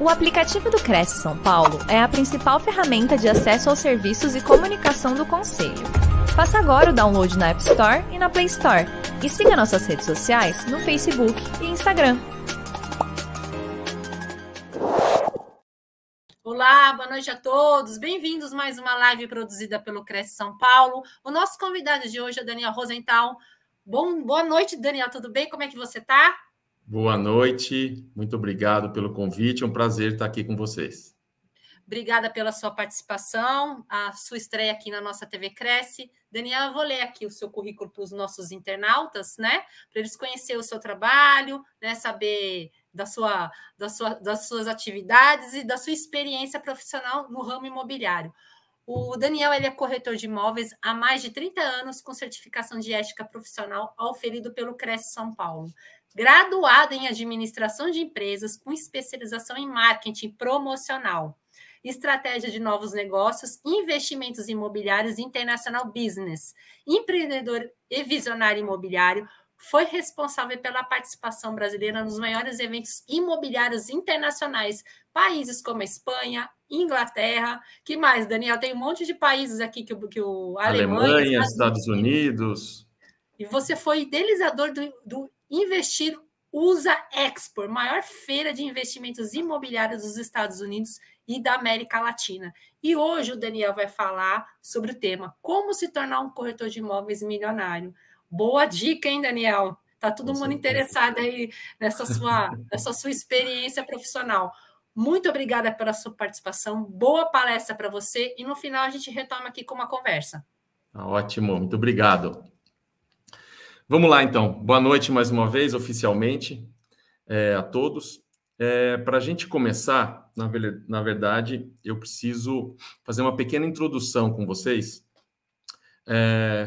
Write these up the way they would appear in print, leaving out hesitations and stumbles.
O aplicativo do Cresce São Paulo é a principal ferramenta de acesso aos serviços e comunicação do Conselho. Faça agora o download na App Store e na Play Store. E siga nossas redes sociais no Facebook e Instagram. Olá, boa noite a todos. Bem-vindos a mais uma live produzida pelo Cresce São Paulo. O nosso convidado de hoje é Daniel Rosenthal. Boa noite, Daniel. Tudo bem? Como é que você está? Boa noite, muito obrigado pelo convite, é um prazer estar aqui com vocês. Obrigada pela sua participação, a sua estreia aqui na nossa TV Cresce. Daniel, eu vou ler aqui o seu currículo para os nossos internautas, né? Para eles conhecerem o seu trabalho, né? Saber das suas atividades e da sua experiência profissional no ramo imobiliário. O Daniel ele é corretor de imóveis há mais de 30 anos, com certificação de ética profissional auferido pelo Cresce São Paulo. Graduado em administração de empresas, com especialização em marketing promocional, estratégia de novos negócios, investimentos imobiliários e international business, empreendedor e visionário imobiliário, foi responsável pela participação brasileira nos maiores eventos imobiliários internacionais, países como a Espanha, Inglaterra, que mais, Daniel? Tem um monte de países aqui que o Alemanha, Estados Unidos. E você foi idealizador do Investir USA Expo, maior feira de investimentos imobiliários dos Estados Unidos e da América Latina. E hoje o Daniel vai falar sobre o tema como se tornar um corretor de imóveis milionário. Boa dica, hein, Daniel? Tá todo mundo interessado aí nessa sua experiência profissional. Muito obrigada pela sua participação. Boa palestra para você. E no final a gente retoma aqui com uma conversa. Ótimo, muito obrigado. Vamos lá, então. Boa noite mais uma vez, oficialmente, a todos. Para a gente começar, na verdade, eu preciso fazer uma pequena introdução com vocês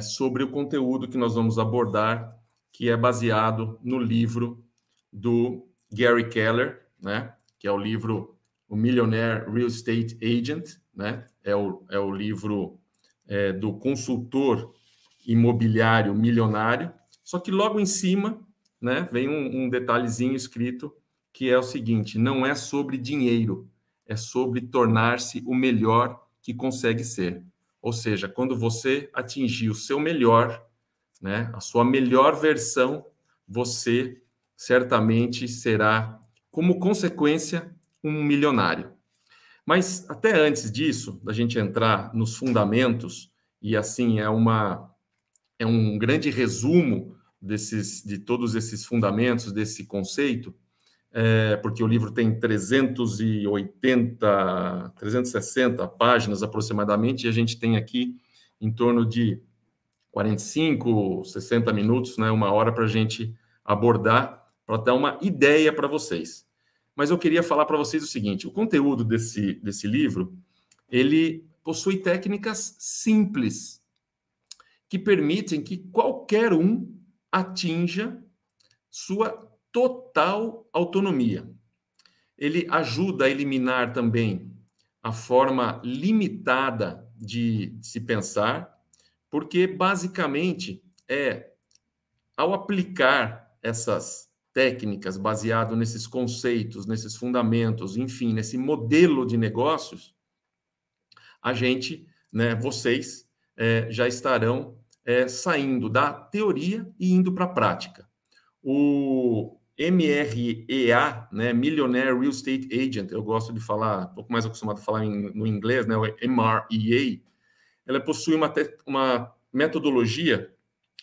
sobre o conteúdo que nós vamos abordar, que é baseado no livro do Gary Keller, né? Que é o livro O Millionaire Real Estate Agent, né? É o livro do consultor imobiliário milionário. Só que logo em cima, né, vem um detalhezinho escrito que é o seguinte: não é sobre dinheiro, é sobre tornar-se o melhor que consegue ser. Ou seja, quando você atingir o seu melhor, né, a sua melhor versão, você certamente será, como consequência, um milionário. Mas até antes disso, da gente entrar nos fundamentos, e assim é um grande resumo de todos esses fundamentos, desse conceito, porque o livro tem 360 páginas aproximadamente, e a gente tem aqui em torno de 45, 60 minutos, né, uma hora para a gente abordar, para dar uma ideia para vocês. Mas eu queria falar para vocês o seguinte: o conteúdo desse livro, ele possui técnicas simples, que permitem que qualquer um atinja sua total autonomia. Ele ajuda a eliminar também a forma limitada de se pensar, porque basicamente ao aplicar essas técnicas baseado nesses conceitos, nesses fundamentos, enfim, nesse modelo de negócios, a gente, né, vocês já estarão saindo da teoria e indo para a prática. O MREA, né, Millionaire Real Estate Agent, eu gosto de falar, um pouco mais acostumado a falar no inglês, né, o MREA, ela possui uma metodologia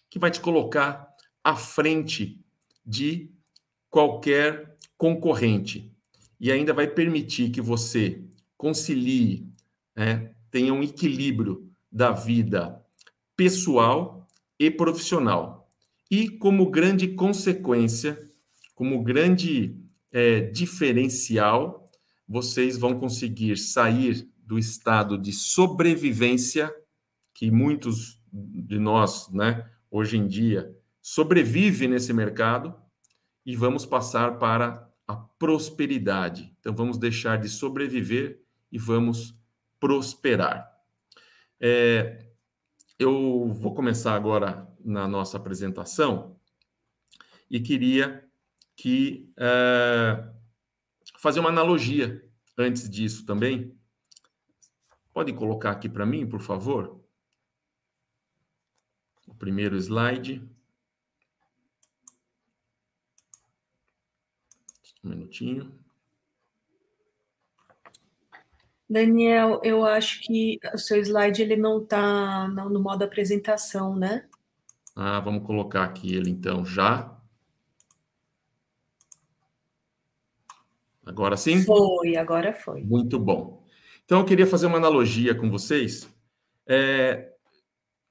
que vai te colocar à frente de qualquer concorrente e ainda vai permitir que você concilie, tenha um equilíbrio da vida pessoal e profissional. E como grande consequência, como grande diferencial, vocês vão conseguir sair do estado de sobrevivência que muitos de nós, né, hoje em dia, sobrevivem nesse mercado e vamos passar para a prosperidade. Então, vamos deixar de sobreviver e vamos prosperar. Eu vou começar agora na nossa apresentação e queria que fazer uma analogia antes disso também. Pode colocar aqui para mim, por favor? O primeiro slide. Um minutinho. Daniel, eu acho que o seu slide ele não está no modo apresentação, né? Ah, vamos colocar aqui ele então já. Agora sim? Foi, agora foi. Muito bom. Então, eu queria fazer uma analogia com vocês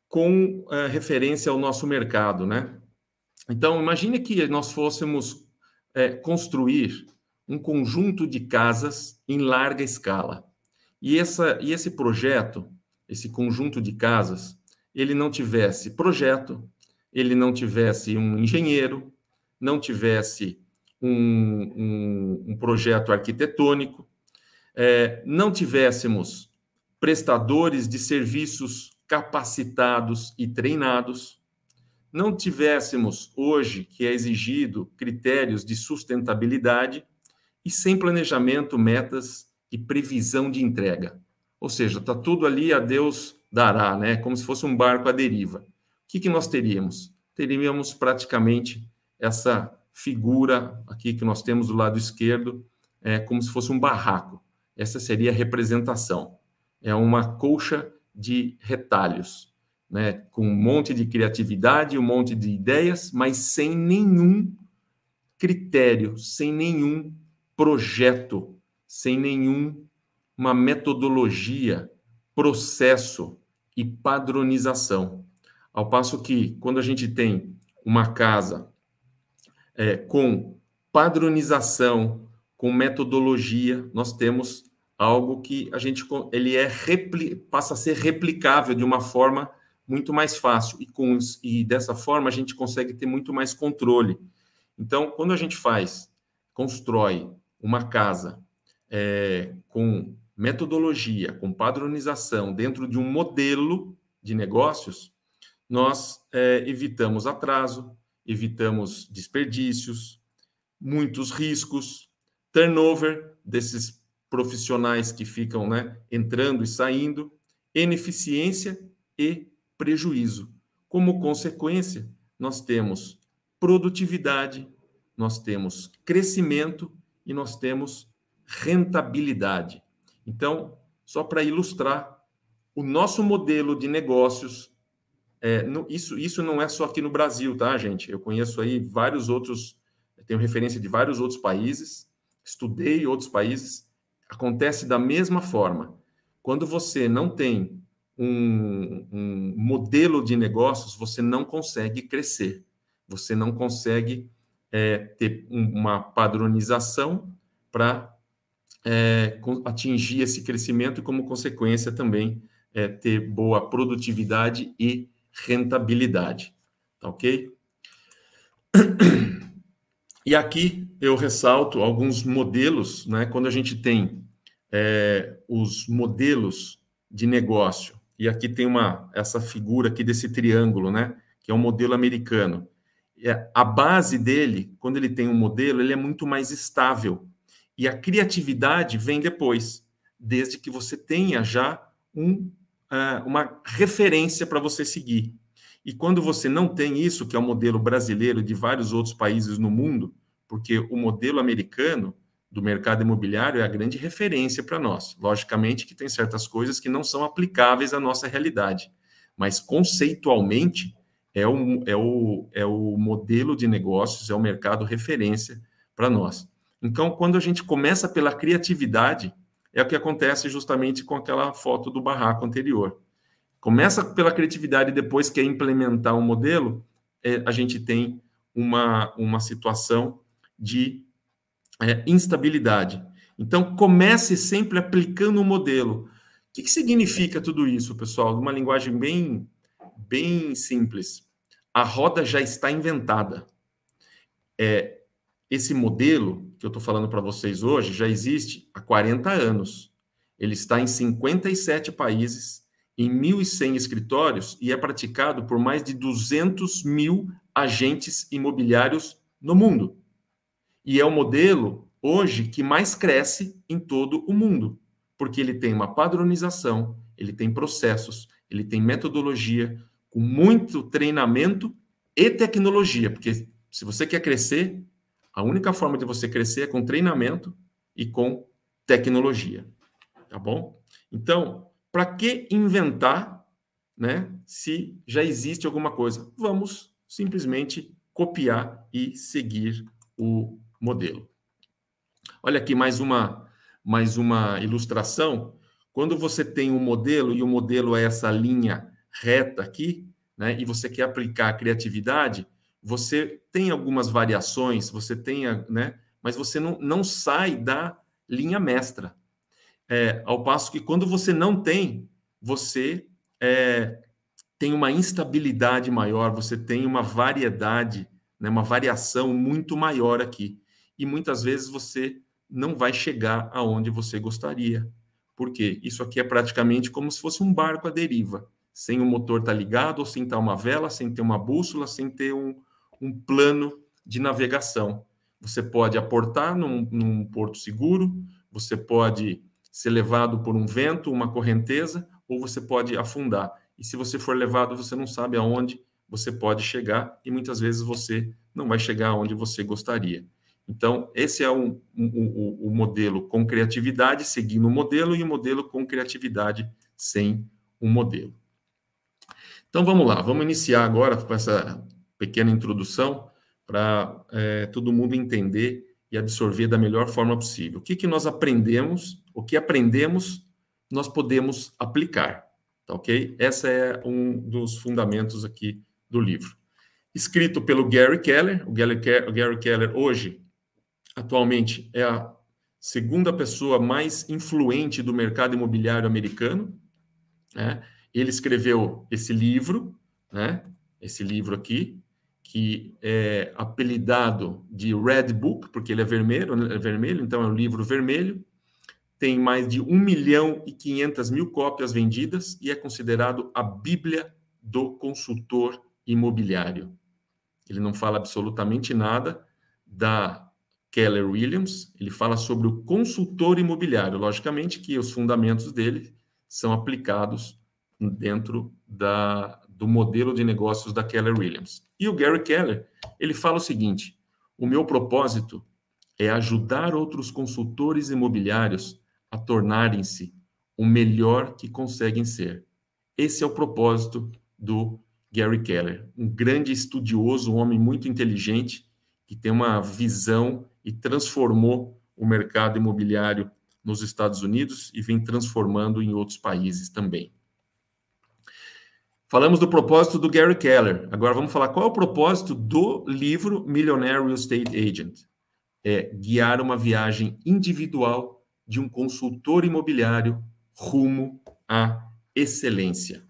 com referência ao nosso mercado, né? Então, imagine que nós fôssemos construir um conjunto de casas em larga escala. E esse projeto, esse conjunto de casas, ele não tivesse projeto, ele não tivesse um engenheiro, não tivesse um projeto arquitetônico, não tivéssemos prestadores de serviços capacitados e treinados, não tivéssemos hoje, que é exigido, critérios de sustentabilidade e sem planejamento, metas e previsão de entrega. Ou seja, está tudo ali a Deus dará, né? Como se fosse um barco à deriva. O que nós teríamos? Teríamos praticamente essa figura aqui que nós temos do lado esquerdo, como se fosse um barraco. Essa seria a representação. É uma colcha de retalhos, né? Com um monte de criatividade, um monte de ideias, mas sem nenhum critério, sem nenhum projeto, sem nenhuma metodologia, processo e padronização. Ao passo que, quando a gente tem uma casa com padronização, com metodologia, nós temos algo que passa a ser replicável de uma forma muito mais fácil. E dessa forma, a gente consegue ter muito mais controle. Então, quando a gente constrói uma casa com metodologia, com padronização, dentro de um modelo de negócios, nós evitamos atraso, evitamos desperdícios, muitos riscos, turnover desses profissionais que ficam, né, entrando e saindo, ineficiência e prejuízo. Como consequência, nós temos produtividade, nós temos crescimento e nós temos rentabilidade. Então, só para ilustrar, o nosso modelo de negócios, isso não é só aqui no Brasil, tá, gente? Eu conheço aí vários outros, tenho referência de vários outros países, estudei outros países, acontece da mesma forma. Quando você não tem um modelo de negócios, você não consegue crescer, você não consegue ter uma padronização para atingir esse crescimento e, como consequência, também ter boa produtividade e rentabilidade. Tá ok? E aqui eu ressalto alguns modelos, né? Quando a gente tem os modelos de negócio, e aqui tem essa figura aqui desse triângulo, né? Que é um modelo americano. A base dele, quando ele tem um modelo, ele é muito mais estável. E a criatividade vem depois, desde que você tenha já uma referência para você seguir. E quando você não tem isso, que é o modelo brasileiro de vários outros países no mundo, porque o modelo americano do mercado imobiliário é a grande referência para nós. Logicamente que tem certas coisas que não são aplicáveis à nossa realidade, mas conceitualmente é o modelo de negócios, é o mercado referência para nós. Então, quando a gente começa pela criatividade, é o que acontece justamente com aquela foto do barraco anterior. Começa pela criatividade e depois quer implementar um modelo, a gente tem uma situação de instabilidade. Então, comece sempre aplicando um modelo. O que significa tudo isso, pessoal? Uma linguagem bem simples. A roda já está inventada. Esse modelo que eu estou falando para vocês hoje já existe há 40 anos. Ele está em 57 países, em 1.100 escritórios e é praticado por mais de 200 mil agentes imobiliários no mundo. E é um modelo hoje que mais cresce em todo o mundo, porque ele tem uma padronização, ele tem processos, ele tem metodologia, com muito treinamento e tecnologia, porque se você quer crescer, a única forma de você crescer é com treinamento e com tecnologia, tá bom? Então, para que inventar, né, se já existe alguma coisa? Vamos simplesmente copiar e seguir o modelo. Olha aqui mais uma ilustração. Quando você tem um modelo, e o modelo é essa linha reta aqui, né, e você quer aplicar a criatividade, você tem algumas variações, você tem, né, mas você não sai da linha mestra. Ao passo que quando você não tem, você tem uma instabilidade maior, você tem uma variedade, né, uma variação muito maior aqui. E muitas vezes você não vai chegar aonde você gostaria. Por quê? Isso aqui é praticamente como se fosse um barco à deriva, sem o motor estar ligado, ou sem ter uma vela, sem ter uma bússola, sem ter um plano de navegação. Você pode aportar num porto seguro, você pode ser levado por um vento, uma correnteza, ou você pode afundar. E se você for levado, você não sabe aonde você pode chegar, e muitas vezes você não vai chegar aonde você gostaria. Então, esse é o modelo com criatividade, seguindo o modelo, e o modelo com criatividade sem um modelo. Então, vamos lá, vamos iniciar agora com essa pequena introdução para todo mundo entender e absorver da melhor forma possível. O que nós aprendemos, o que aprendemos, nós podemos aplicar, tá ok? Esse é um dos fundamentos aqui do livro. Escrito pelo Gary Keller. O Gary Keller, hoje, atualmente, é a segunda pessoa mais influente do mercado imobiliário americano, né? Ele escreveu esse livro, né? Esse livro aqui, que é apelidado de Red Book, porque ele é vermelho, então é um livro vermelho. Tem mais de 1.500.000 cópias vendidas e é considerado a Bíblia do consultor imobiliário. Ele não fala absolutamente nada da Keller Williams, ele fala sobre o consultor imobiliário. Logicamente que os fundamentos dele são aplicados dentro do modelo de negócios da Keller Williams. E o Gary Keller, ele fala o seguinte: o meu propósito é ajudar outros consultores imobiliários a tornarem-se o melhor que conseguem ser. Esse é o propósito do Gary Keller, um grande estudioso, um homem muito inteligente, que tem uma visão e transformou o mercado imobiliário nos Estados Unidos e vem transformando em outros países também. Falamos do propósito do Gary Keller. Agora vamos falar qual é o propósito do livro Millionaire Real Estate Agent. É guiar uma viagem individual de um consultor imobiliário rumo à excelência.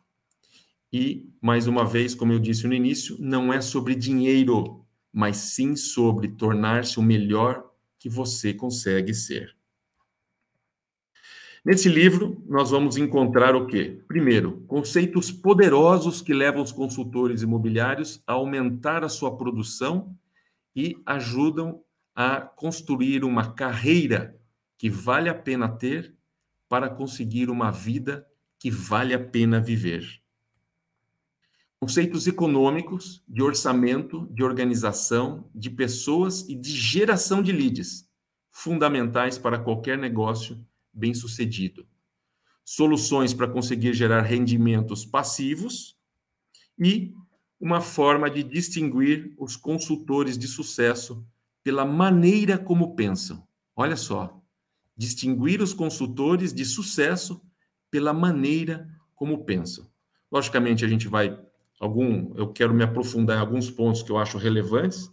E, mais uma vez, como eu disse no início, não é sobre dinheiro, mas sim sobre tornar-se o melhor que você consegue ser. Nesse livro, nós vamos encontrar o quê? Primeiro, conceitos poderosos que levam os consultores imobiliários a aumentar a sua produção e ajudam a construir uma carreira que vale a pena ter para conseguir uma vida que vale a pena viver. Conceitos econômicos, de orçamento, de organização, de pessoas e de geração de leads, fundamentais para qualquer negócio bem-sucedido. Soluções para conseguir gerar rendimentos passivos e uma forma de distinguir os consultores de sucesso pela maneira como pensam. Olha só, distinguir os consultores de sucesso pela maneira como pensam. Logicamente, a gente vai... eu quero me aprofundar em alguns pontos que eu acho relevantes,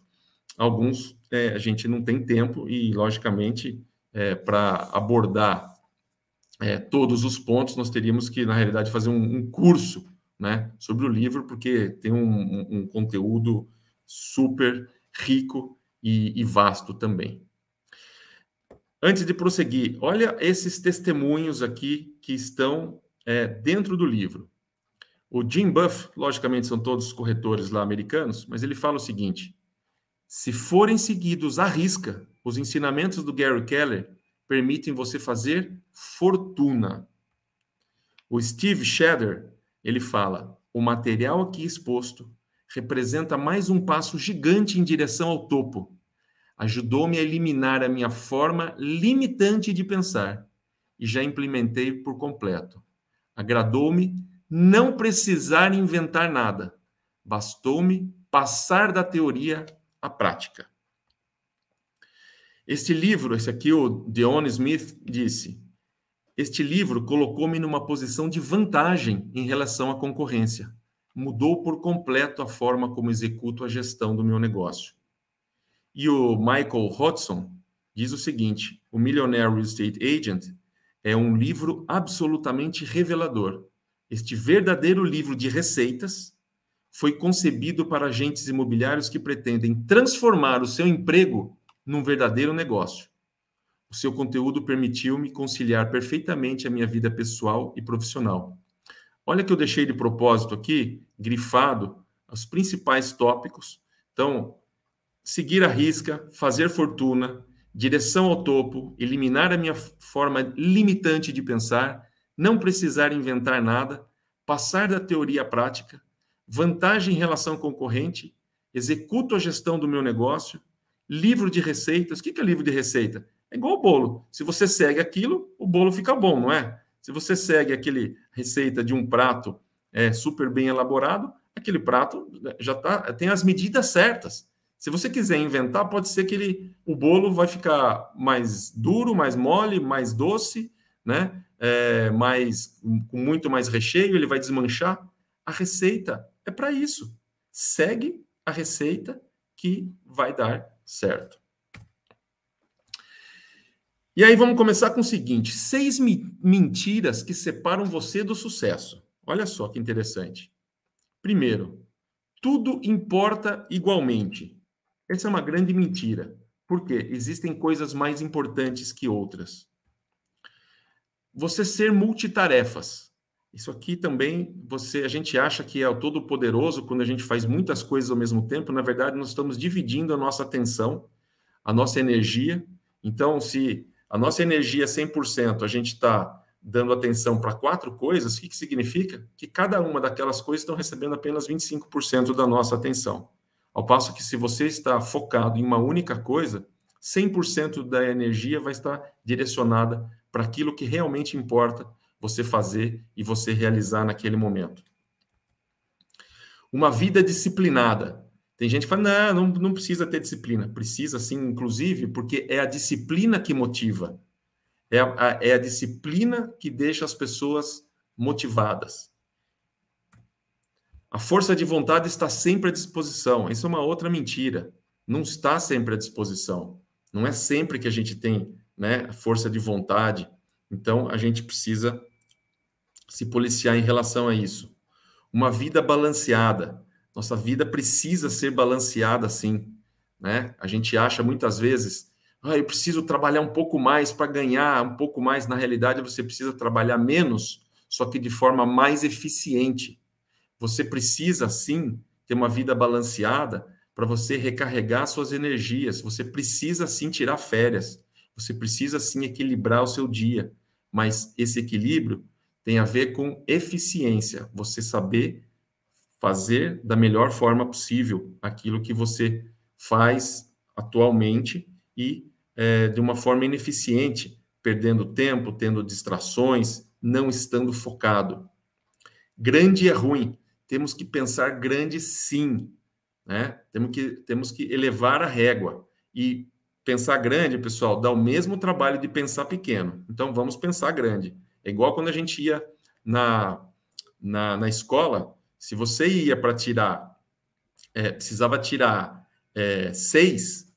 alguns a gente não tem tempo e, logicamente, para abordar todos os pontos, nós teríamos que, na realidade, fazer um curso, né, sobre o livro, porque tem um conteúdo super rico e vasto também. Antes de prosseguir, olha esses testemunhos aqui que estão dentro do livro. O Jim Buff, logicamente, são todos corretores lá americanos, mas ele fala o seguinte: se forem seguidos à risca os ensinamentos do Gary Keller permitem você fazer fortuna. O Steve Shader, ele fala, o material aqui exposto representa mais um passo gigante em direção ao topo. Ajudou-me a eliminar a minha forma limitante de pensar e já implementei por completo. Agradou-me não precisar inventar nada. Bastou-me passar da teoria à prática. Este livro, esse aqui, o Deon Smith disse, este livro colocou-me numa posição de vantagem em relação à concorrência. Mudou por completo a forma como executo a gestão do meu negócio. E o Michael Hudson diz o seguinte, o Millionaire Real Estate Agent é um livro absolutamente revelador. Este verdadeiro livro de receitas foi concebido para agentes imobiliários que pretendem transformar o seu emprego num verdadeiro negócio. O seu conteúdo permitiu-me conciliar perfeitamente a minha vida pessoal e profissional. Olha que eu deixei de propósito aqui, grifado, os principais tópicos. Então, seguir a risca, fazer fortuna, direção ao topo, eliminar a minha forma limitante de pensar, não precisar inventar nada, passar da teoria à prática, vantagem em relação ao concorrente, executo a gestão do meu negócio, livro de receitas. O que é livro de receita? É igual o bolo. Se você segue aquilo, o bolo fica bom, não é? Se você segue aquele receita de um prato super bem elaborado, aquele prato já tem as medidas certas. Se você quiser inventar, pode ser que o bolo vai ficar mais duro, mais mole, mais doce, né? Com muito mais recheio, ele vai desmanchar. A receita é para isso. Segue a receita que vai dar certo. E aí vamos começar com o seguinte, 6 mentiras que separam você do sucesso. Olha só que interessante. Primeiro, tudo importa igualmente. Essa é uma grande mentira. Por quê? Existem coisas mais importantes que outras. Você ser multitarefas. Isso aqui também, a gente acha que é o todo-poderoso quando a gente faz muitas coisas ao mesmo tempo. Na verdade, nós estamos dividindo a nossa atenção, a nossa energia. Então, se a nossa energia é 100%, a gente está dando atenção para 4 coisas, o que significa? Que cada uma daquelas coisas estão recebendo apenas 25% da nossa atenção. Ao passo que se você está focado em uma única coisa, 100% da energia vai estar direcionada para aquilo que realmente importa você fazer e você realizar naquele momento. Uma vida disciplinada. Tem gente que fala, não precisa ter disciplina. Precisa sim, inclusive, porque é a disciplina que motiva. É a disciplina que deixa as pessoas motivadas. A força de vontade está sempre à disposição. Isso é uma outra mentira. Não está sempre à disposição. Não é sempre que a gente tem, né, força de vontade. Então, a gente precisa se policiar em relação a isso. Uma vida balanceada. Nossa vida precisa ser balanceada, sim. Né? A gente acha muitas vezes, eu preciso trabalhar um pouco mais para ganhar um pouco mais. Na realidade, você precisa trabalhar menos, só que de forma mais eficiente. Você precisa, sim, ter uma vida balanceada para você recarregar suas energias. Você precisa, sim, tirar férias. Você precisa, sim, equilibrar o seu dia. Mas esse equilíbrio tem a ver com eficiência. Você saber fazer da melhor forma possível aquilo que você faz atualmente e de uma forma ineficiente, perdendo tempo, tendo distrações, não estando focado. Grande é ruim. Temos que pensar grande, sim. Né? Temos que elevar a régua. E pensar grande, pessoal, dá o mesmo trabalho de pensar pequeno. Então, vamos pensar grande. É igual quando a gente ia na escola, se você ia para tirar, precisava tirar 6,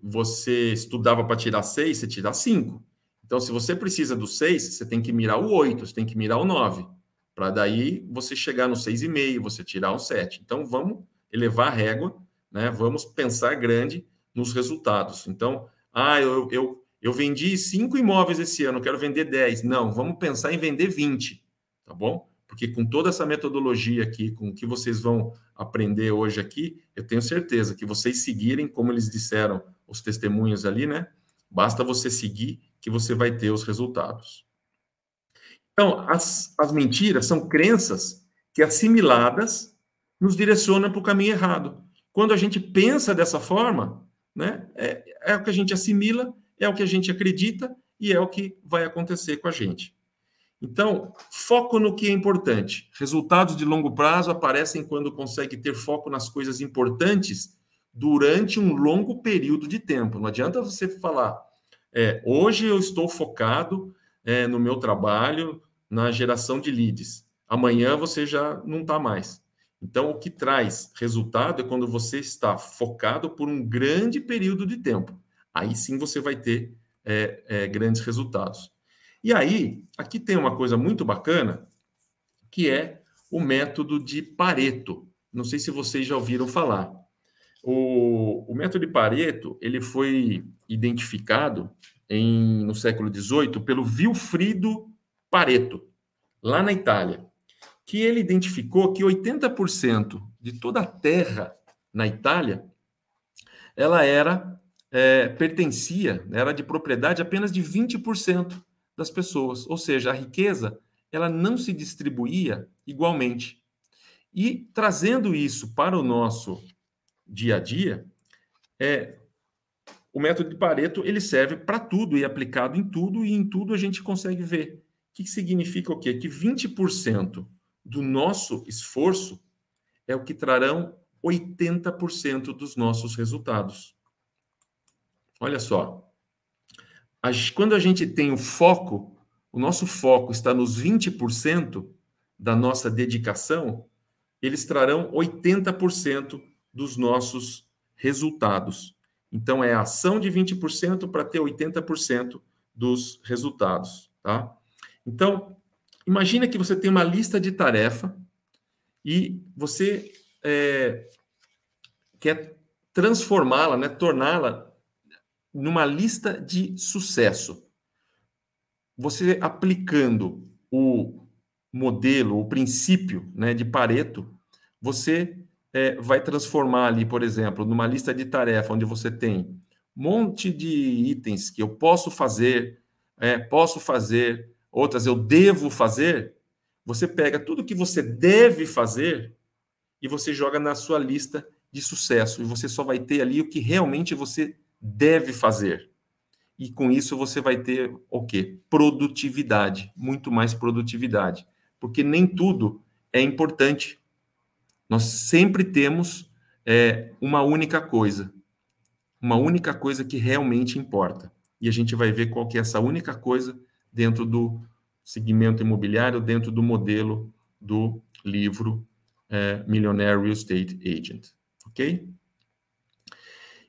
você estudava para tirar 6, você tira 5. Então, se você precisa do 6, você tem que mirar o 8, você tem que mirar o 9. Para daí você chegar no 6,5, você tirar um 7. Então, vamos elevar a régua, né? Vamos pensar grande nos resultados. Então, eu vendi 5 imóveis esse ano, quero vender 10. Não, vamos pensar em vender 20, tá bom? porque com toda essa metodologia aqui, com o que vocês vão aprender hoje aqui, eu tenho certeza que vocês seguirem, como eles disseram, os testemunhos ali, né? Basta você seguir que você vai ter os resultados. Então, as mentiras são crenças que, assimiladas, nos direcionam para o caminho errado. Quando a gente pensa dessa forma, né, é o que a gente assimila, é o que a gente acredita e é o que vai acontecer com a gente. Então, foco no que é importante. Resultados de longo prazo aparecem quando consegue ter foco nas coisas importantes durante um longo período de tempo. Não adianta você falar, hoje eu estou focado no meu trabalho, na geração de leads. Amanhã você já não está mais. Então, o que traz resultado é quando você está focado por um grande período de tempo. Aí sim você vai ter grandes resultados. E aí, aqui tem uma coisa muito bacana, que é o método de Pareto. Não sei se vocês já ouviram falar. O método de Pareto, ele foi identificado no século XVIII pelo Vilfredo Pareto, lá na Itália, que ele identificou que 80% de toda a terra na Itália, ela pertencia, era de propriedade apenas de 20% das pessoas, ou seja, a riqueza ela não se distribuía igualmente. E trazendo isso para o nosso dia a dia, o método de Pareto ele serve para tudo e é aplicado em tudo, e em tudo a gente consegue ver. O que significa o quê? Que 20% do nosso esforço é o que trarão 80% dos nossos resultados. Olha só. Quando a gente tem o foco, o nosso foco está nos 20% da nossa dedicação, eles trarão 80% dos nossos resultados. Então, é a ação de 20% para ter 80% dos resultados, tá? Então, imagina que você tem uma lista de tarefa e você quer transformá-la, né, torná-la numa lista de sucesso. Você aplicando o modelo, o princípio, né, de Pareto, você vai transformar ali, por exemplo, numa lista de tarefa onde você tem um monte de itens que eu posso fazer, outras eu devo fazer. Você pega tudo que você deve fazer e você joga na sua lista de sucesso. E você só vai ter ali o que realmente você deve fazer. E com isso você vai ter o quê? Produtividade, muito mais produtividade. Porque nem tudo é importante. Nós sempre temos uma única coisa que realmente importa. E a gente vai ver qual que é essa única coisa dentro do segmento imobiliário, dentro do modelo do livro Millionaire Real Estate Agent. Ok?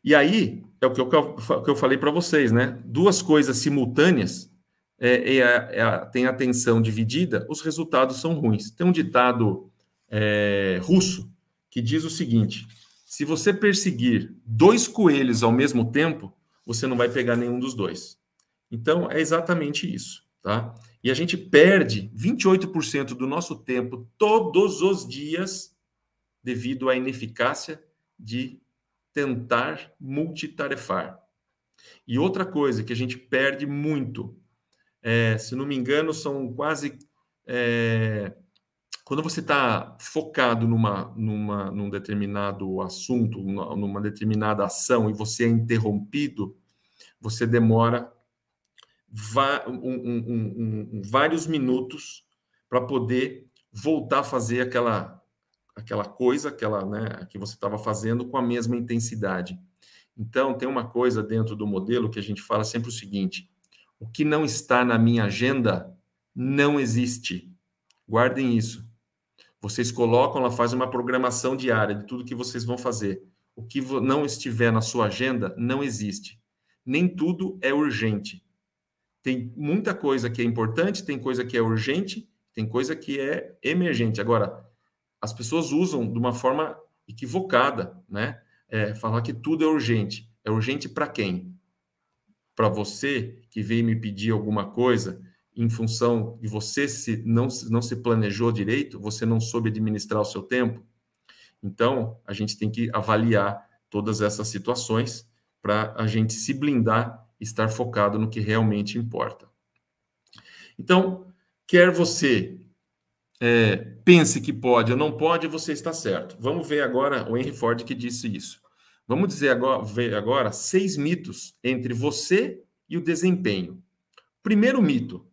E aí, é o que eu falei para vocês, né? Duas coisas simultâneas, tem a atenção dividida, os resultados são ruins. Tem um ditado russo que diz o seguinte: se você perseguir 2 coelhos ao mesmo tempo, você não vai pegar nenhum dos 2. Então, é exatamente isso, tá? E a gente perde 28% do nosso tempo todos os dias devido à ineficácia de tentar multitarefar. E outra coisa que a gente perde muito, se não me engano, são quase... quando você está focado num determinado assunto, numa determinada ação, e você é interrompido, você demora vários minutos para poder voltar a fazer aquela coisa, né, que você estava fazendo com a mesma intensidade. Então, tem uma coisa dentro do modelo que a gente fala sempre o seguinte: o que não está na minha agenda não existe. Guardem isso. Vocês colocam, ela faz uma programação diária de tudo que vocês vão fazer. O que não estiver na sua agenda não existe. Nem tudo é urgente. Tem muita coisa que é importante, tem coisa que é urgente, tem coisa que é emergente. Agora, as pessoas usam de uma forma equivocada, né? Falar que tudo é urgente. É urgente para quem? Para você que veio me pedir alguma coisa em função de você não se planejou direito, você não soube administrar o seu tempo. Então, a gente tem que avaliar todas essas situações para a gente se blindar e estar focado no que realmente importa. Então, quer você pense que pode ou não pode, você está certo. Vamos ver agora o Henry Ford que disse isso. Vamos ver agora 6 mitos entre você e o desempenho. Primeiro mito.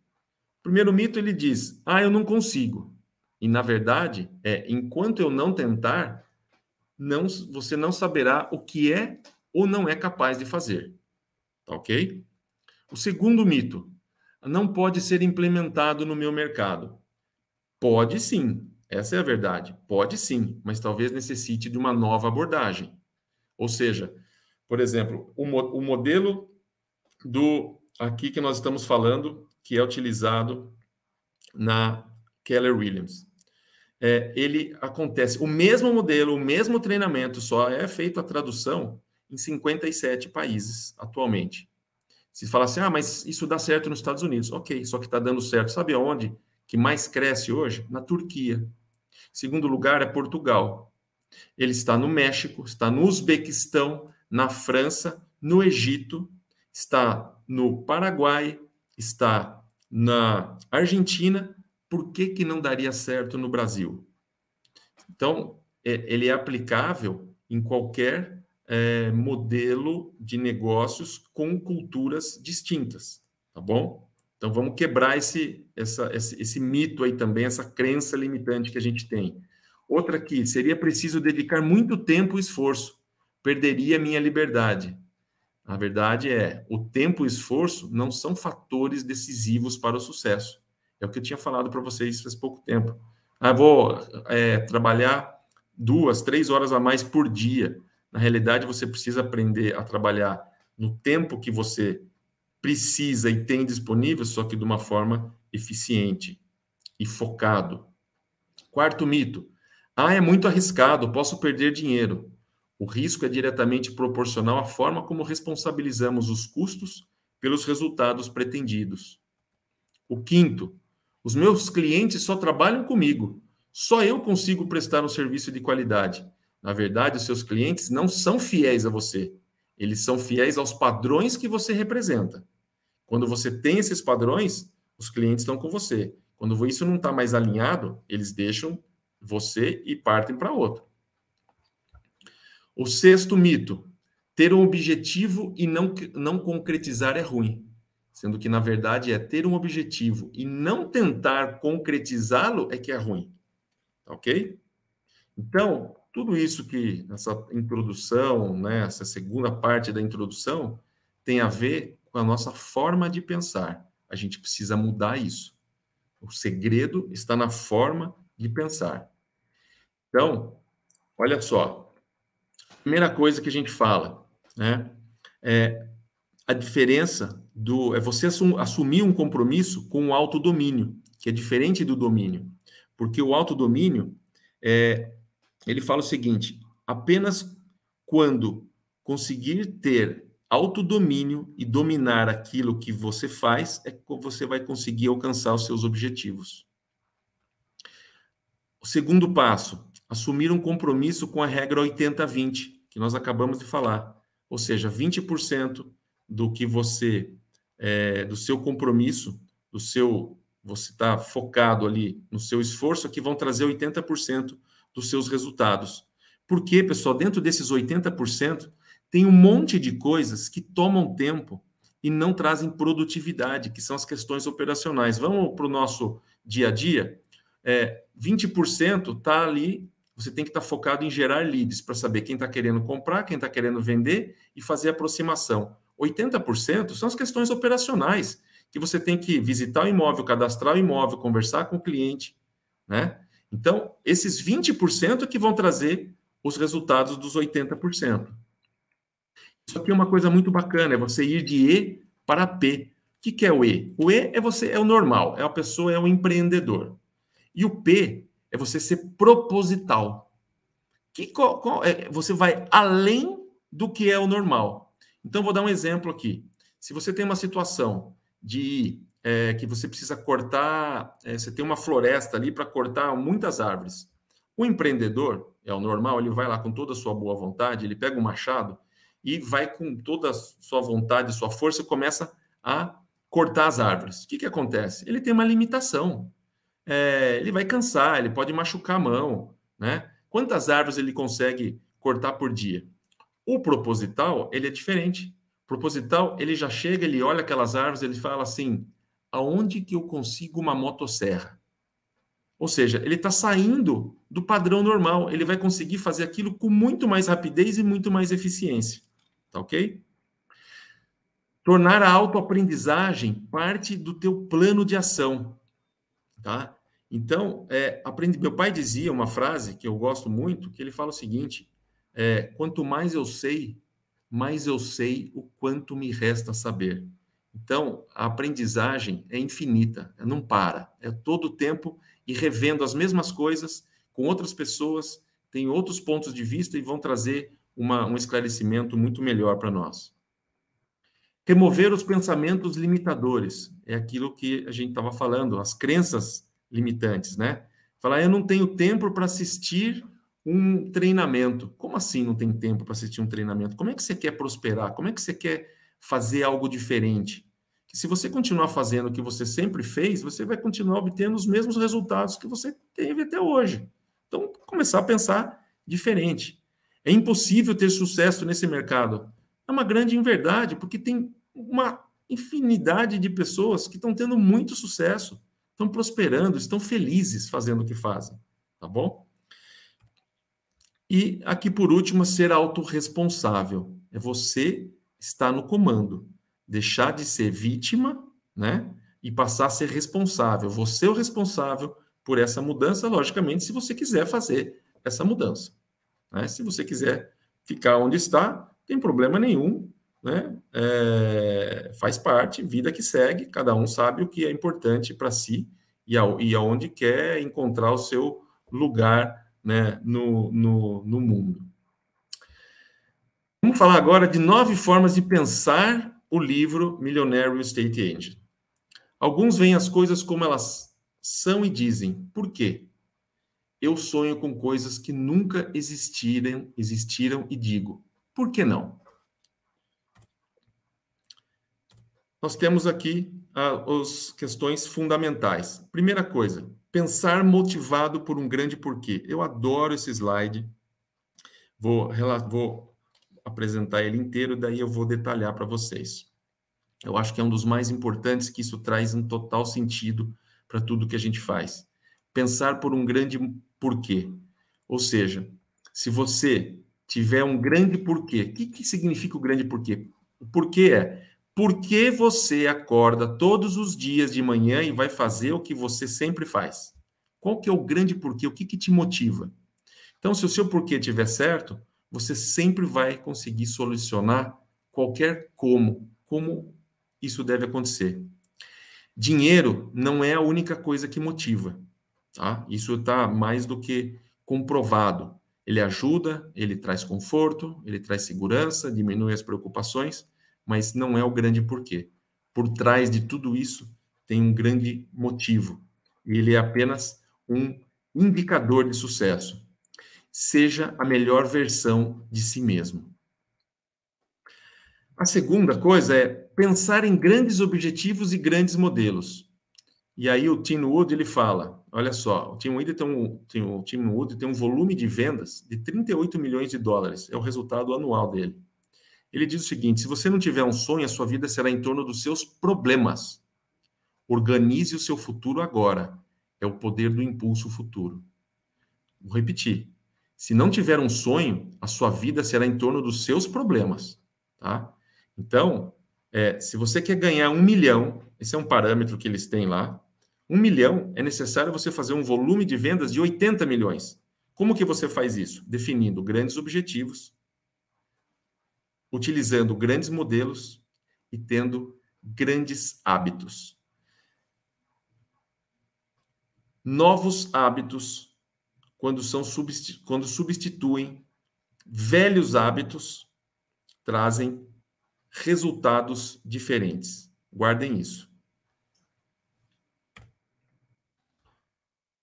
Primeiro mito, ele diz, eu não consigo. E, na verdade, enquanto eu não tentar, você não saberá o que é ou não é capaz de fazer. Tá ok? O segundo mito, não pode ser implementado no meu mercado. Pode sim, essa é a verdade. Pode sim, mas talvez necessite de uma nova abordagem. Ou seja, por exemplo, o modelo aqui que nós estamos falando, que é utilizado na Keller Williams. Ele acontece, o mesmo modelo, o mesmo treinamento, só é feito a tradução em 57 países atualmente. Se fala assim, mas isso dá certo nos Estados Unidos. Ok, só que está dando certo. Sabe aonde que mais cresce hoje? Na Turquia. Segundo lugar é Portugal. Ele está no México, está no Uzbequistão, na França, no Egito, está no Paraguai, está na Argentina. Por que não daria certo no Brasil? Então, ele é aplicável em qualquer modelo de negócios com culturas distintas, tá bom? Então, vamos quebrar esse mito aí também, essa crença limitante que a gente tem. Outra aqui, seria preciso dedicar muito tempo e esforço, perderia minha liberdade. A verdade o tempo e esforço não são fatores decisivos para o sucesso. É o que eu tinha falado para vocês faz pouco tempo. Vou trabalhar 2, 3 horas a mais por dia. Na realidade, você precisa aprender a trabalhar no tempo que você precisa e tem disponível, só que de uma forma eficiente e focado. Quarto mito. É muito arriscado, posso perder dinheiro. O risco é diretamente proporcional à forma como responsabilizamos os custos pelos resultados pretendidos. O quinto. Os meus clientes só trabalham comigo. Só eu consigo prestar um serviço de qualidade. Na verdade, os seus clientes não são fiéis a você. Eles são fiéis aos padrões que você representa. Quando você tem esses padrões, os clientes estão com você. Quando isso não está mais alinhado, eles deixam você e partem para outro. O sexto mito. Ter um objetivo e não concretizar é ruim. Sendo que, na verdade, ter um objetivo e não tentar concretizá-lo é que é ruim. Ok? Então, tudo isso que essa introdução, essa segunda parte da introdução, tem a ver com a nossa forma de pensar. A gente precisa mudar isso. O segredo está na forma de pensar. Então, olha só. Primeira coisa que a gente fala, é a diferença é você assumir um compromisso com o autodomínio, que é diferente do domínio. Porque o autodomínio, ele fala o seguinte, apenas quando conseguir ter autodomínio e dominar aquilo que você faz, você vai conseguir alcançar os seus objetivos. O segundo passo, assumir um compromisso com a regra 80-20, que nós acabamos de falar. Ou seja, 20% do que do seu compromisso, você está focado ali no seu esforço, que vão trazer 80% dos seus resultados. Porque, pessoal, dentro desses 80%, tem um monte de coisas que tomam tempo e não trazem produtividade, que são as questões operacionais. Vamos para o nosso dia a dia? 20% está ali, você tem que estar focado em gerar leads para saber quem está querendo comprar, quem está querendo vender e fazer aproximação. 80% são as questões operacionais, que você tem que visitar o imóvel, cadastrar o imóvel, conversar com o cliente, né? Então, esses 20% que vão trazer os resultados dos 80%. Isso aqui é uma coisa muito bacana, é você ir de E para P. O que é o E? O E é o normal, a pessoa é o empreendedor. E o P é você ser proposital. Você vai além do que é o normal. Então, vou dar um exemplo aqui. Se você tem uma situação de que você precisa cortar, você tem uma floresta ali para cortar muitas árvores. O empreendedor, é o normal, ele vai lá com toda a sua boa vontade, ele pega um machado e vai com toda a sua vontade, sua força, e começa a cortar as árvores. O que acontece? Ele tem uma limitação. Ele vai cansar, ele pode machucar a mão, né? Quantas árvores ele consegue cortar por dia? O proposital, ele é diferente. O proposital, ele já chega, ele olha aquelas árvores, ele fala assim, aonde que eu consigo uma motosserra? Ou seja, ele está saindo do padrão normal, ele vai conseguir fazer aquilo com muito mais rapidez e muito mais eficiência. Tá ok? Tornar a autoaprendizagem parte do teu plano de ação. Tá? Então, meu pai dizia uma frase que eu gosto muito, que ele fala o seguinte, quanto mais eu sei o quanto me resta saber. Então, a aprendizagem é infinita, não para, é todo o tempo e revendo as mesmas coisas com outras pessoas, tem outros pontos de vista e vão trazer um esclarecimento muito melhor para nós. Remover os pensamentos limitadores, é aquilo que a gente estava falando, as crenças limitantes, né? Falar, eu não tenho tempo para assistir um treinamento. Como assim não tem tempo para assistir um treinamento? Como é que você quer prosperar? Como é que você quer fazer algo diferente? Que se você continuar fazendo o que você sempre fez, você vai continuar obtendo os mesmos resultados que você teve até hoje. Então, começar a pensar diferente. É impossível ter sucesso nesse mercado. É uma grande inverdade, porque tem uma infinidade de pessoas que estão tendo muito sucesso, estão prosperando, estão felizes fazendo o que fazem, tá bom? E aqui, por último, ser autorresponsável. É você estar no comando, deixar de ser vítima, né? E passar a ser responsável. Você é o responsável por essa mudança, logicamente, se você quiser fazer essa mudança. Né? Se você quiser ficar onde está, não tem problema nenhum, né? Faz parte, vida que segue, cada um sabe o que é importante para si e aonde quer encontrar o seu lugar, né, no mundo. Vamos falar agora de 9 formas de pensar o livro Millionaire Real Estate Agent. Alguns veem as coisas como elas são e dizem, por quê? Eu sonho com coisas que nunca existiram e digo, por que não? Nós temos aqui as questões fundamentais. Primeira coisa, pensar motivado por um grande porquê. Eu adoro esse slide. Vou apresentar ele inteiro, daí eu vou detalhar para vocês. Eu acho que é um dos mais importantes, que isso traz um total sentido para tudo que a gente faz. Pensar por um grande porquê. Ou seja, se você tiver um grande porquê, o que significa o grande porquê? O porquê é, por que você acorda todos os dias de manhã e vai fazer o que você sempre faz? Qual que é o grande porquê? O que te motiva? Então, se o seu porquê estiver certo, você sempre vai conseguir solucionar qualquer como isso deve acontecer. Dinheiro não é a única coisa que motiva, tá? Isso está mais do que comprovado. Ele ajuda, ele traz conforto, ele traz segurança, diminui as preocupações, mas não é o grande porquê. Por trás de tudo isso tem um grande motivo. E ele é apenas um indicador de sucesso. Seja a melhor versão de si mesmo. A segunda coisa é pensar em grandes objetivos e grandes modelos. E aí o Tim Wood, ele fala, olha só, o Tim Wood tem um volume de vendas de 38 milhões de dólares, é o resultado anual dele. Ele diz o seguinte, se você não tiver um sonho, a sua vida será em torno dos seus problemas. Organize o seu futuro agora. É o poder do impulso futuro. Vou repetir. Se não tiver um sonho, a sua vida será em torno dos seus problemas. Tá? Então, se você quer ganhar 1 milhão, esse é um parâmetro que eles têm lá, 1 milhão é necessário você fazer um volume de vendas de 80 milhões. Como que você faz isso? Definindo grandes objetivos, utilizando grandes modelos e tendo grandes hábitos. Novos hábitos, quando substituem velhos hábitos, trazem resultados diferentes. Guardem isso.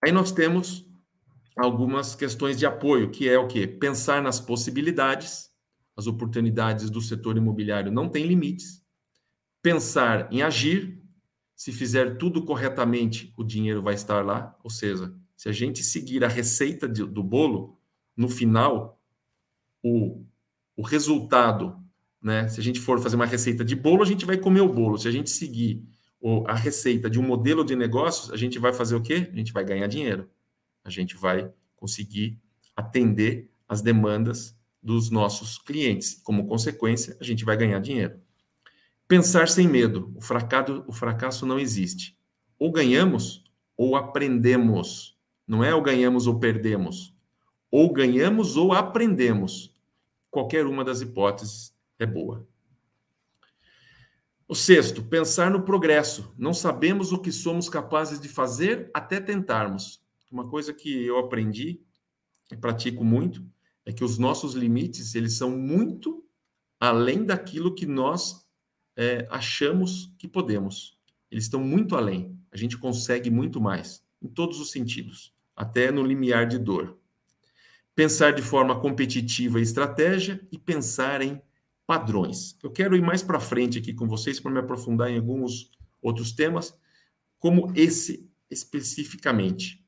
Aí nós temos algumas questões de apoio, que é o quê? Pensar nas possibilidades, as oportunidades do setor imobiliário não têm limites. Pensar em agir, se fizer tudo corretamente, o dinheiro vai estar lá, ou seja, se a gente seguir a receita do bolo, no final, o resultado, né? Se a gente for fazer uma receita de bolo, a gente vai comer o bolo. Se a gente seguir a receita de um modelo de negócios, a gente vai fazer o quê? A gente vai ganhar dinheiro. A gente vai conseguir atender as demandas dos nossos clientes. Como consequência, a gente vai ganhar dinheiro. Pensar sem medo. O fracasso não existe. Ou ganhamos ou aprendemos. Não é ou ganhamos ou perdemos. Ou ganhamos ou aprendemos. Qualquer uma das hipóteses é boa. O sexto, pensar no progresso. Não sabemos o que somos capazes de fazer até tentarmos. Uma coisa que eu aprendi e pratico muito é que os nossos limites, eles são muito além daquilo que nós achamos que podemos. Eles estão muito além. A gente consegue muito mais, em todos os sentidos, até no limiar de dor. Pensar de forma competitiva e estratégia e pensar em padrões. Eu quero ir mais para frente aqui com vocês para me aprofundar em alguns outros temas, como esse especificamente.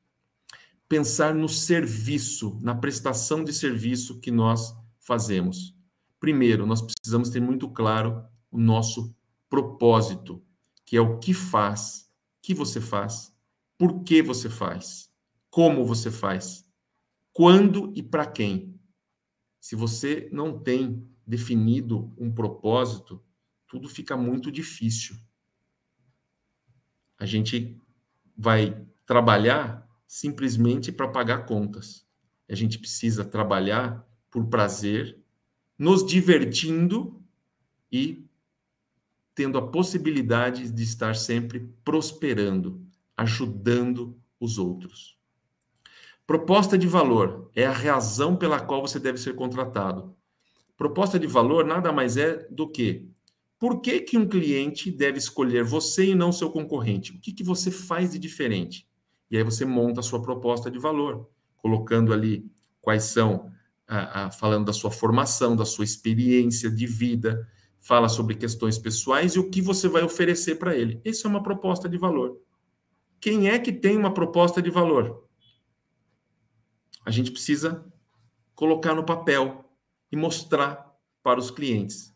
Pensar no serviço, na prestação de serviço que nós fazemos. Primeiro, nós precisamos ter muito claro o nosso propósito, que é o que faz, que você faz, por que você faz, como você faz, quando e para quem. Se você não tem definido um propósito, tudo fica muito difícil. A gente vai trabalhar simplesmente para pagar contas. A gente precisa trabalhar por prazer, nos divertindo e tendo a possibilidade de estar sempre prosperando, ajudando os outros. Proposta de valor é a razão pela qual você deve ser contratado. Proposta de valor nada mais é do que por que que um cliente deve escolher você e não seu concorrente? O que que você faz de diferente? E aí você monta a sua proposta de valor, colocando ali quais são, falando da sua formação, da sua experiência de vida, fala sobre questões pessoais e o que você vai oferecer para ele. Isso é uma proposta de valor. Quem é que tem uma proposta de valor? A gente precisa colocar no papel e mostrar para os clientes.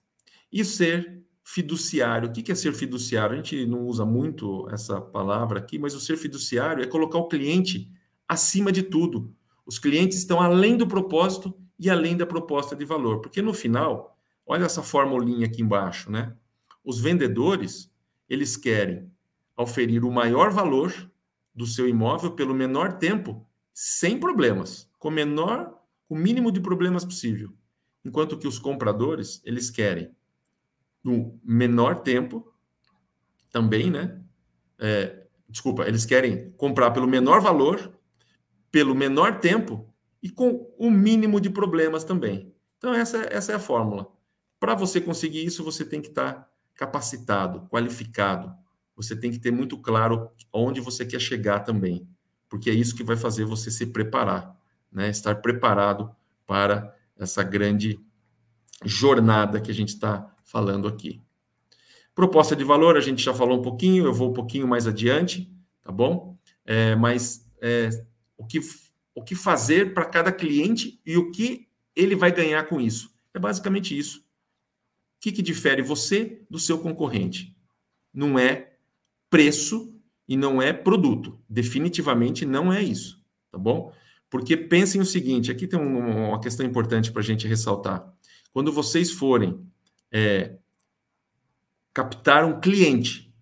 E ser fiduciário. O que é ser fiduciário? A gente não usa muito essa palavra aqui, mas o ser fiduciário é colocar o cliente acima de tudo. Os clientes estão além do propósito e além da proposta de valor. Porque no final, olha essa formulinha aqui embaixo, né? Os vendedores, eles querem oferir o maior valor do seu imóvel pelo menor tempo, sem problemas, com o mínimo de problemas possível. Enquanto que os compradores, eles querem no menor tempo também, né? Eles querem comprar pelo menor valor, pelo menor tempo e com o mínimo de problemas também. Então, essa é a fórmula. Para você conseguir isso, você tem que estar capacitado, qualificado. Você tem que ter muito claro onde você quer chegar também, porque é isso que vai fazer você se preparar, né? Estar preparado para essa grande jornada que a gente está falando aqui. Proposta de valor, a gente já falou um pouquinho, eu vou um pouquinho mais adiante, tá bom? O que fazer para cada cliente e o que ele vai ganhar com isso? É basicamente isso. O que difere você do seu concorrente? Não é preço e não é produto. Definitivamente não é isso, tá bom? Porque pensem o seguinte, aqui tem uma questão importante para a gente ressaltar. Quando vocês forem captar um cliente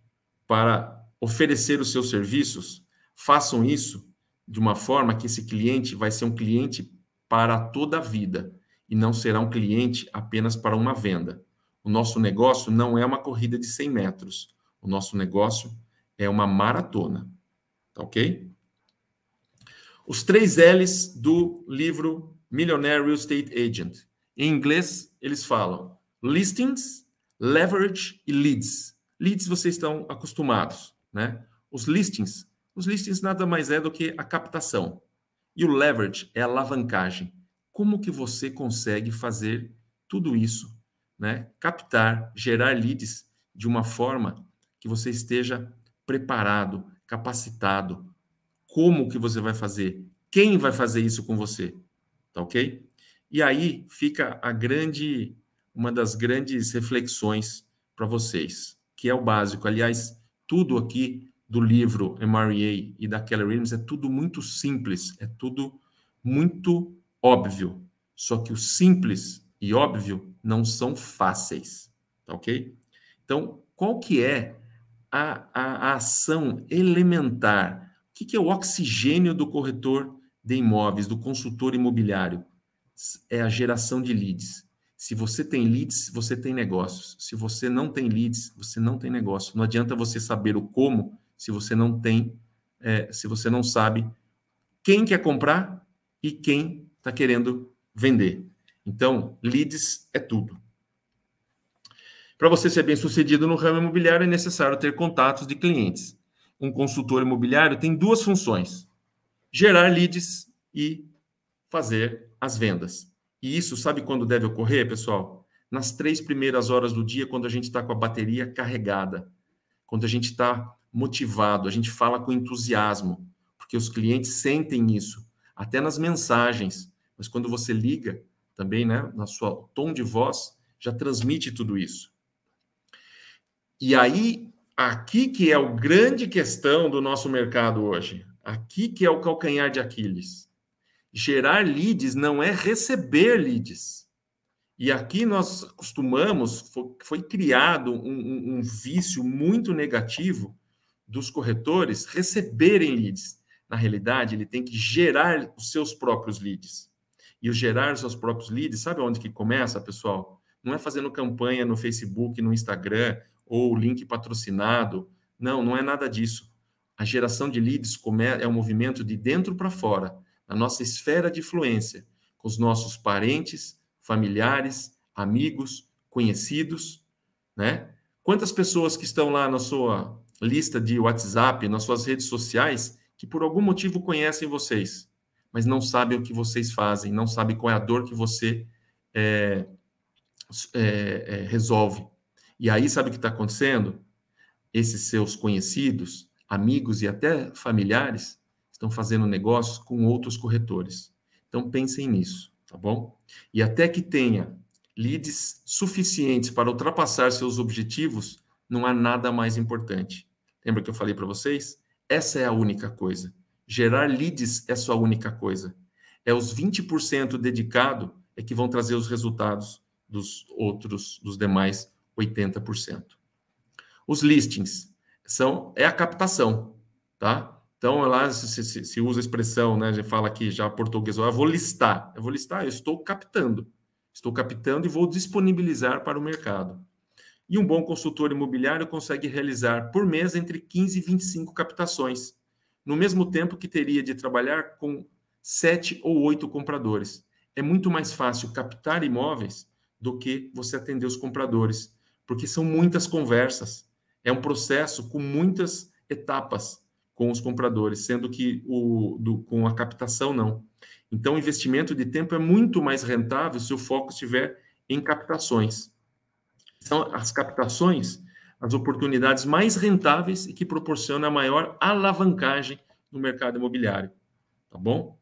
para oferecer os seus serviços, façam isso de uma forma que esse cliente vai ser um cliente para toda a vida e não será um cliente apenas para uma venda. O nosso negócio não é uma corrida de 100 metros. O nosso negócio é uma maratona. Tá ok? Os 3 L's do livro Millionaire Real Estate Agent. Em inglês, eles falam listings, leverage e leads. Leads vocês estão acostumados, né? Os listings Os listings nada mais é do que a captação. E o leverage é a alavancagem. Como que você consegue fazer tudo isso, né? Captar, gerar leads de uma forma que você esteja preparado, capacitado. Como que você vai fazer? Quem vai fazer isso com você? Tá ok? E aí fica uma das grandes reflexões para vocês, que é o básico. Aliás, tudo aqui do livro MREA e da Keller Williams é tudo muito simples, é tudo muito óbvio. Só que o simples e óbvio não são fáceis, tá ok? Então, qual que é a ação elementar? O que é o oxigênio do corretor de imóveis, do consultor imobiliário? É a geração de leads. Se você tem leads, você tem negócios. Se você não tem leads, você não tem negócio. Não adianta você saber o como se você não tem, se você não sabe quem quer comprar e quem está querendo vender. Então, leads é tudo. Para você ser bem-sucedido no ramo imobiliário, é necessário ter contatos de clientes. Um consultor imobiliário tem duas funções: gerar leads e fazer as vendas. E isso, sabe quando deve ocorrer, pessoal? Nas 3 primeiras horas do dia, quando a gente está com a bateria carregada, quando a gente está motivado, a gente fala com entusiasmo, porque os clientes sentem isso, até nas mensagens. Mas quando você liga, também, né, na sua tom de voz, já transmite tudo isso. E aí, aqui que é a grande questão do nosso mercado hoje. Aqui que é o calcanhar de Aquiles. Gerar leads não é receber leads. E aqui nós costumamos, foi criado um vício muito negativo dos corretores receberem leads. Na realidade, ele tem que gerar os seus próprios leads. E o gerar os seus próprios leads, sabe onde que começa, pessoal? Não é fazendo campanha no Facebook, no Instagram, ou link patrocinado. Não é nada disso. A geração de leads é um movimento de dentro para fora, na nossa esfera de influência, com os nossos parentes, familiares, amigos, conhecidos, né? Quantas pessoas que estão lá na sua lista de WhatsApp, nas suas redes sociais, que por algum motivo conhecem vocês, mas não sabem o que vocês fazem, não sabem qual é a dor que você resolve. E aí, sabe o que está acontecendo? Esses seus conhecidos, amigos e até familiares estão fazendo negócios com outros corretores. Então, pensem nisso, tá bom? E até que tenha leads suficientes para ultrapassar seus objetivos, não há nada mais importante. Lembra que eu falei para vocês? Essa é a única coisa. Gerar leads é só a única coisa. É os 20% dedicado é que vão trazer os resultados dos demais 80%. Os listings é a captação, tá? Então, lá se usa a expressão, né? A gente fala aqui já português, eu vou listar, eu estou captando e vou disponibilizar para o mercado. E um bom consultor imobiliário consegue realizar por mês entre 15 e 25 captações, no mesmo tempo que teria de trabalhar com 7 ou 8 compradores. É muito mais fácil captar imóveis do que você atender os compradores, porque são muitas conversas. É um processo com muitas etapas com os compradores, sendo que com a captação não. Então, o investimento de tempo é muito mais rentável se o foco estiver em captações. São as captações as oportunidades mais rentáveis e que proporcionam a maior alavancagem no mercado imobiliário. Tá bom?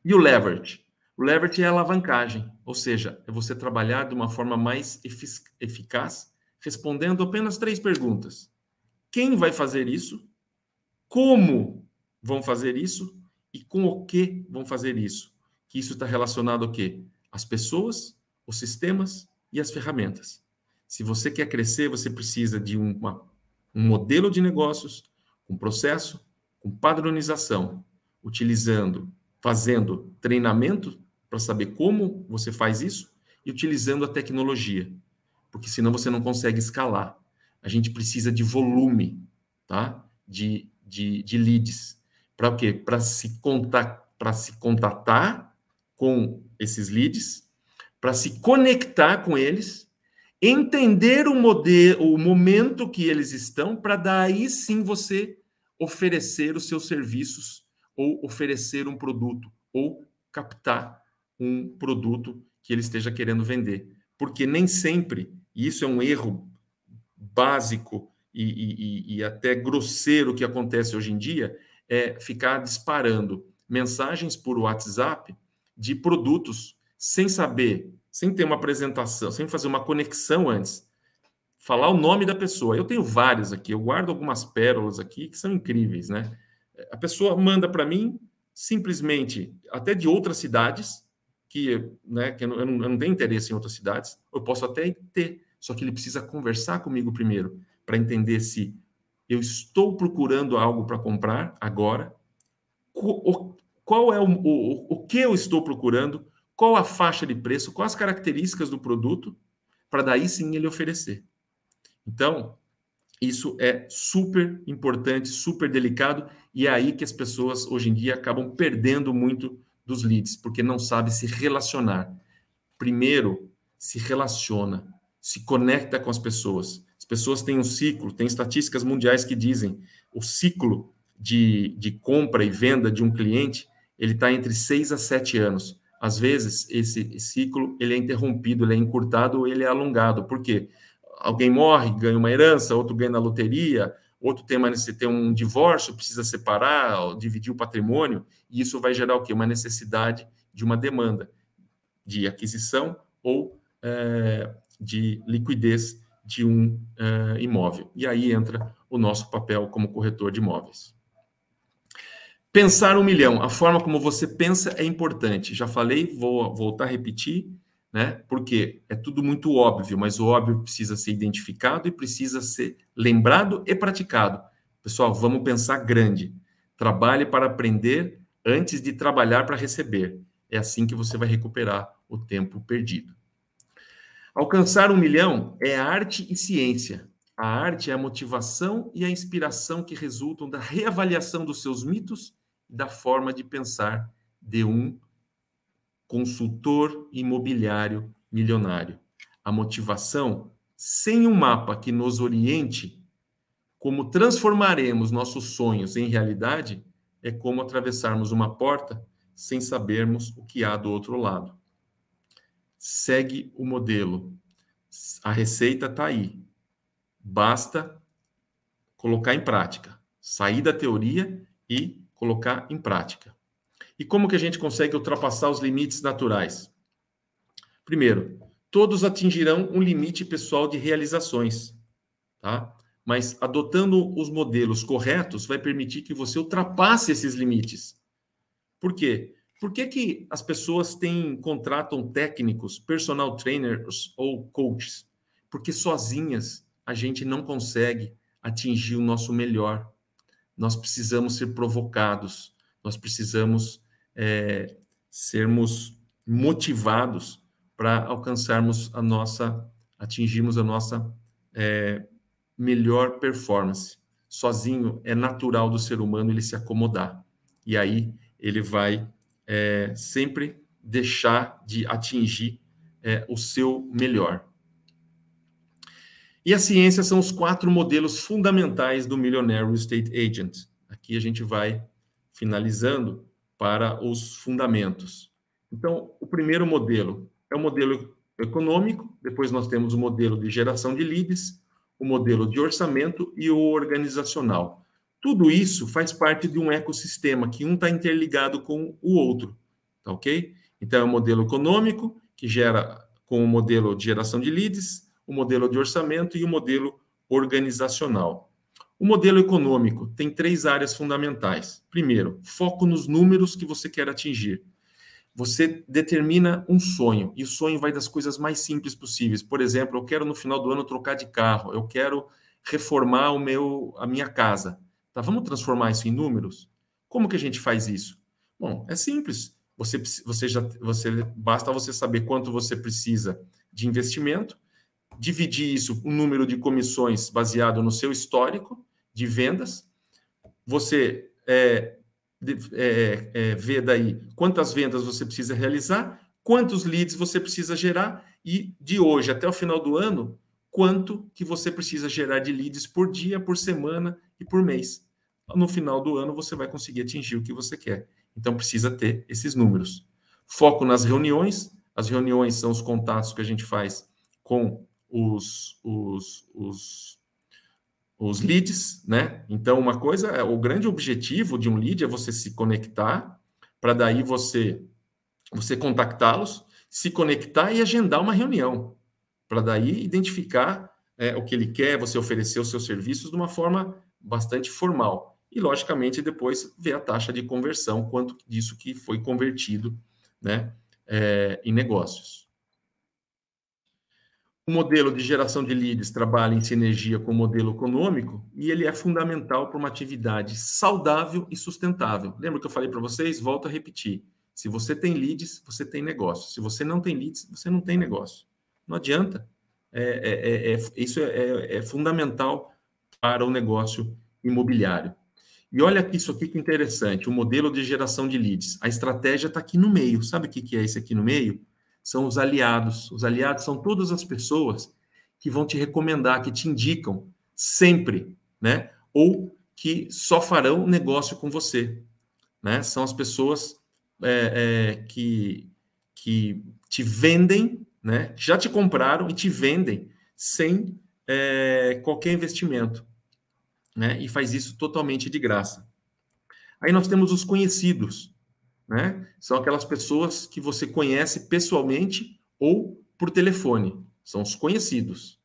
E o leverage? O leverage é a alavancagem, ou seja, é você trabalhar de uma forma mais eficaz, respondendo apenas 3 perguntas. Quem vai fazer isso? Como vão fazer isso? E com o que vão fazer isso? Que isso está relacionado ao quê? As pessoas, os sistemas e as ferramentas. Se você quer crescer, você precisa de um modelo de negócios, com processo, com padronização, fazendo treinamento para saber como você faz isso e utilizando a tecnologia, porque senão você não consegue escalar. A gente precisa de volume, tá? De leads. Para o quê? Para se contatar com esses leads, para se conectar com eles, entender o momento que eles estão, para daí sim você oferecer os seus serviços ou oferecer um produto ou captar um produto que ele esteja querendo vender. Porque nem sempre, e isso é um erro básico e até grosseiro que acontece hoje em dia, é ficar disparando mensagens por WhatsApp de produtos sem saber, sem ter uma apresentação, sem fazer uma conexão antes. Falar o nome da pessoa. Eu tenho vários aqui, eu guardo algumas pérolas aqui que são incríveis, né? A pessoa manda para mim, simplesmente, até de outras cidades, que eu não tenho interesse em outras cidades, eu posso até ter, só que ele precisa conversar comigo primeiro, para entender se eu estou procurando algo para comprar agora, qual é o que eu estou procurando, qual a faixa de preço, quais as características do produto, para daí sim ele oferecer. Então, isso é super importante, super delicado, e é aí que as pessoas, hoje em dia, acabam perdendo muito dos leads, porque não sabem se relacionar. Primeiro, se relaciona, se conecta com as pessoas. As pessoas têm um ciclo, tem estatísticas mundiais que dizem o ciclo de compra e venda de um cliente, ele está entre 6 a 7 anos. Às vezes, esse ciclo ele é interrompido, ele é encurtado ou ele é alongado. Por quê? Alguém morre, ganha uma herança, outro ganha na loteria, outro tem um divórcio, precisa separar, dividir o patrimônio, e isso vai gerar o quê? Uma necessidade de uma demanda de aquisição ou de liquidez de um imóvel. E aí entra o nosso papel como corretor de imóveis. Pensar 1 milhão. A forma como você pensa é importante. Já falei, vou voltar a repetir, né? Porque é tudo muito óbvio, mas o óbvio precisa ser identificado e precisa ser lembrado e praticado. Pessoal, vamos pensar grande. Trabalhe para aprender antes de trabalhar para receber. É assim que você vai recuperar o tempo perdido. Alcançar 1 milhão é arte e ciência. A arte é a motivação e a inspiração que resultam da reavaliação dos seus mitos e da forma de pensar de um consultor imobiliário milionário. A motivação, sem um mapa que nos oriente como transformaremos nossos sonhos em realidade, é como atravessarmos uma porta sem sabermos o que há do outro lado. Segue o modelo. A receita está aí. Basta colocar em prática. Sair da teoria e colocar em prática. E como que a gente consegue ultrapassar os limites naturais? Primeiro, todos atingirão um limite pessoal de realizações, tá? Mas adotando os modelos corretos vai permitir que você ultrapasse esses limites. Por quê? Por que as pessoas contratam técnicos, personal trainers ou coaches? Porque sozinhas a gente não consegue atingir o nosso melhor. Nós precisamos ser provocados, nós precisamos sermos motivados para atingirmos a nossa melhor performance. Sozinho é natural do ser humano ele se acomodar. E aí ele vai sempre deixar de atingir o seu melhor. E a ciência são os 4 modelos fundamentais do Millionaire Real Estate Agent. Aqui a gente vai finalizando para os fundamentos. Então, o primeiro modelo é o modelo econômico, depois nós temos o modelo de geração de leads, o modelo de orçamento e o organizacional. Tudo isso faz parte de um ecossistema que um está interligado com o outro, tá ok? Então, é o modelo econômico, que gera com o modelo de geração de leads, o modelo de orçamento e o modelo organizacional. O modelo econômico tem 3 áreas fundamentais. Primeiro, foco nos números que você quer atingir. Você determina um sonho, e o sonho vai das coisas mais simples possíveis. Por exemplo, eu quero no final do ano trocar de carro, eu quero reformar a minha casa. Tá, vamos transformar isso em números? Como que a gente faz isso? Bom, é simples. Basta você saber quanto você precisa de investimento, dividir isso, o número de comissões baseado no seu histórico de vendas, você vê daí quantas vendas você precisa realizar, quantos leads você precisa gerar e de hoje até o final do ano, quanto que você precisa gerar de leads por dia, por semana e por mês. no final do ano você vai conseguir atingir o que você quer. Então, precisa ter esses números. Foco nas reuniões. As reuniões são os contatos que a gente faz com os leads, né? Então, uma coisa, o grande objetivo de um lead é você se conectar, para daí você contactá-los, se conectar e agendar uma reunião, para daí identificar o que ele quer, você oferecer os seus serviços de uma forma bastante formal. E, logicamente, depois ver a taxa de conversão, quanto disso que foi convertido, né, em negócios. O modelo de geração de leads trabalha em sinergia com o modelo econômico e ele é fundamental para uma atividade saudável e sustentável. Lembra que eu falei para vocês? Volto a repetir. Se você tem leads, você tem negócio. Se você não tem leads, você não tem negócio. Não adianta. Isso é fundamental para o negócio imobiliário. E olha isso aqui que interessante, o modelo de geração de leads. A estratégia está aqui no meio. Sabe o que é esse aqui no meio? São os aliados. Os aliados são todas as pessoas que vão te recomendar, que te indicam sempre, né? Ou que só farão negócio com você, né? São as pessoas que te vendem, né? Já te compraram e te vendem sem qualquer investimento, né? E faz isso totalmente de graça. Aí nós temos os conhecidos, né? São aquelas pessoas que você conhece pessoalmente ou por telefone. São os conhecidos.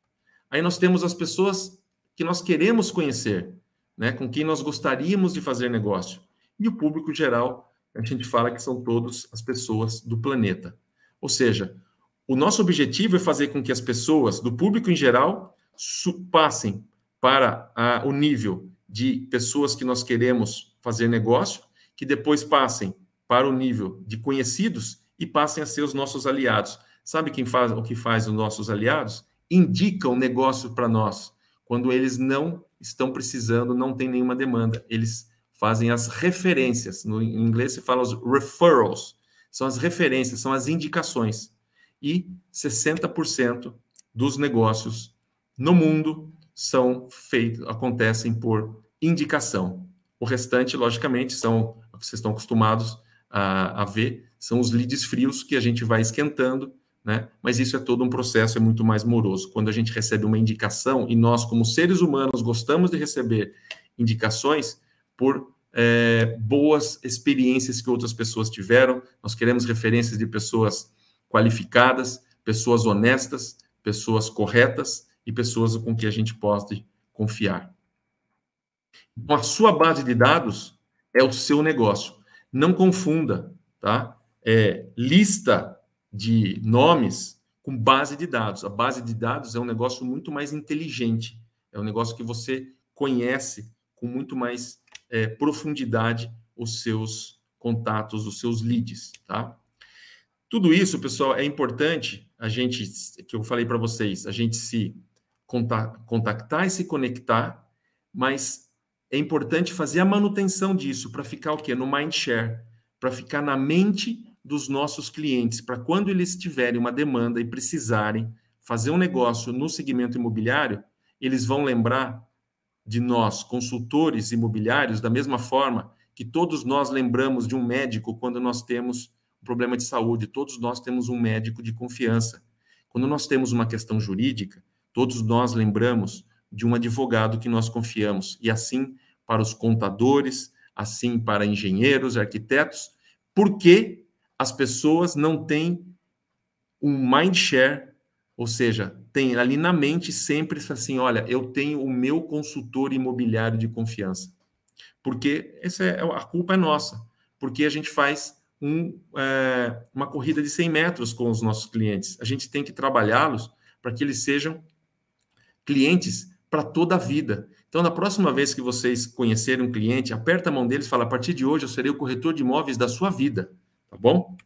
Aí nós temos as pessoas que nós queremos conhecer, né? Com quem nós gostaríamos de fazer negócio. E o público geral, a gente fala que são todas as pessoas do planeta. Ou seja, o nosso objetivo é fazer com que as pessoas do público em geral passem para o nível de pessoas que nós queremos fazer negócio, que depois passem para o nível de conhecidos e passem a ser os nossos aliados. Sabe o que faz os nossos aliados? Indicam negócio para nós. Quando eles não estão precisando, não tem nenhuma demanda. Eles fazem as referências. Em inglês se fala os referrals. São as referências, são as indicações. E 60% dos negócios no mundo acontecem por indicação. O restante, logicamente, são o que vocês estão acostumados a ver, são os leads frios que a gente vai esquentando, né? Mas isso é todo um processo, é muito mais moroso. Quando a gente recebe uma indicação, e nós, como seres humanos, gostamos de receber indicações por boas experiências que outras pessoas tiveram, nós queremos referências de pessoas qualificadas, pessoas honestas, pessoas corretas e pessoas com que a gente pode confiar. Então, a sua base de dados é o seu negócio. Não confunda, tá? Lista de nomes com base de dados. A base de dados é um negócio muito mais inteligente. É um negócio que você conhece com muito mais profundidade os seus contatos, os seus leads, tá? Tudo isso, pessoal, é importante que eu falei para vocês, a gente se contactar e se conectar, mas é importante fazer a manutenção disso para ficar o quê? No mindshare, para ficar na mente dos nossos clientes, para quando eles tiverem uma demanda e precisarem fazer um negócio no segmento imobiliário, eles vão lembrar de nós, consultores imobiliários, da mesma forma que todos nós lembramos de um médico quando nós temos um problema de saúde, todos nós temos um médico de confiança. Quando nós temos uma questão jurídica, todos nós lembramos de um advogado que nós confiamos, e assim para os contadores, assim para engenheiros, arquitetos, porque as pessoas não têm um mindshare, ou seja, tem ali na mente sempre assim, olha, eu tenho o meu consultor imobiliário de confiança. Porque a culpa é nossa, porque a gente faz uma corrida de 100 metros com os nossos clientes. A gente tem que trabalhá-los para que eles sejam clientes para toda a vida. Então, na próxima vez que vocês conhecerem um cliente, aperta a mão deles e fala, a partir de hoje eu serei o corretor de imóveis da sua vida, tá bom?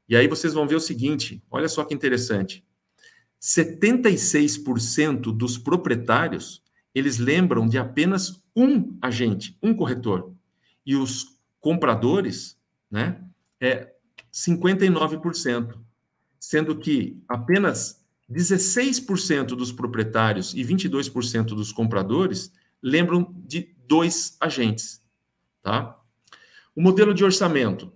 E aí vocês vão ver o seguinte, olha só que interessante, 76% dos proprietários, eles lembram de apenas um agente, um corretor, e os compradores, né, 59%, sendo que apenas 16% dos proprietários e 22% dos compradores lembram de 2 agentes. tá? O modelo de orçamento.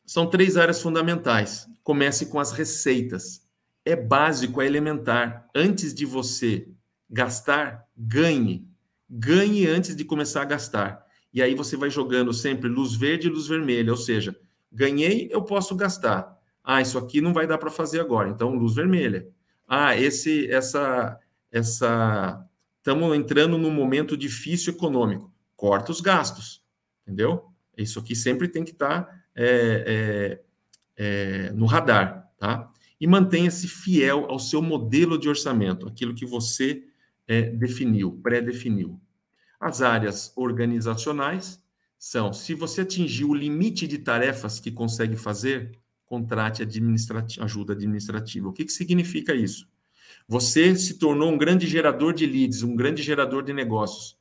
São 3 áreas fundamentais. Comece com as receitas. É básico, é elementar. Antes de você gastar, ganhe. Ganhe antes de começar a gastar. E aí você vai jogando sempre luz verde e luz vermelha. Ou seja, ganhei, eu posso gastar. Ah, isso aqui não vai dar para fazer agora. Então, luz vermelha. Ah, estamos entrando num momento difícil econômico. Corta os gastos. Entendeu? Isso aqui sempre tem que estar no radar, tá? E mantenha-se fiel ao seu modelo de orçamento, aquilo que você definiu, pré-definiu. As áreas organizacionais são, se você atingir o limite de tarefas que consegue fazer, contrate ajuda administrativa. O que significa isso? Você se tornou um grande gerador de leads, um grande gerador de negócios.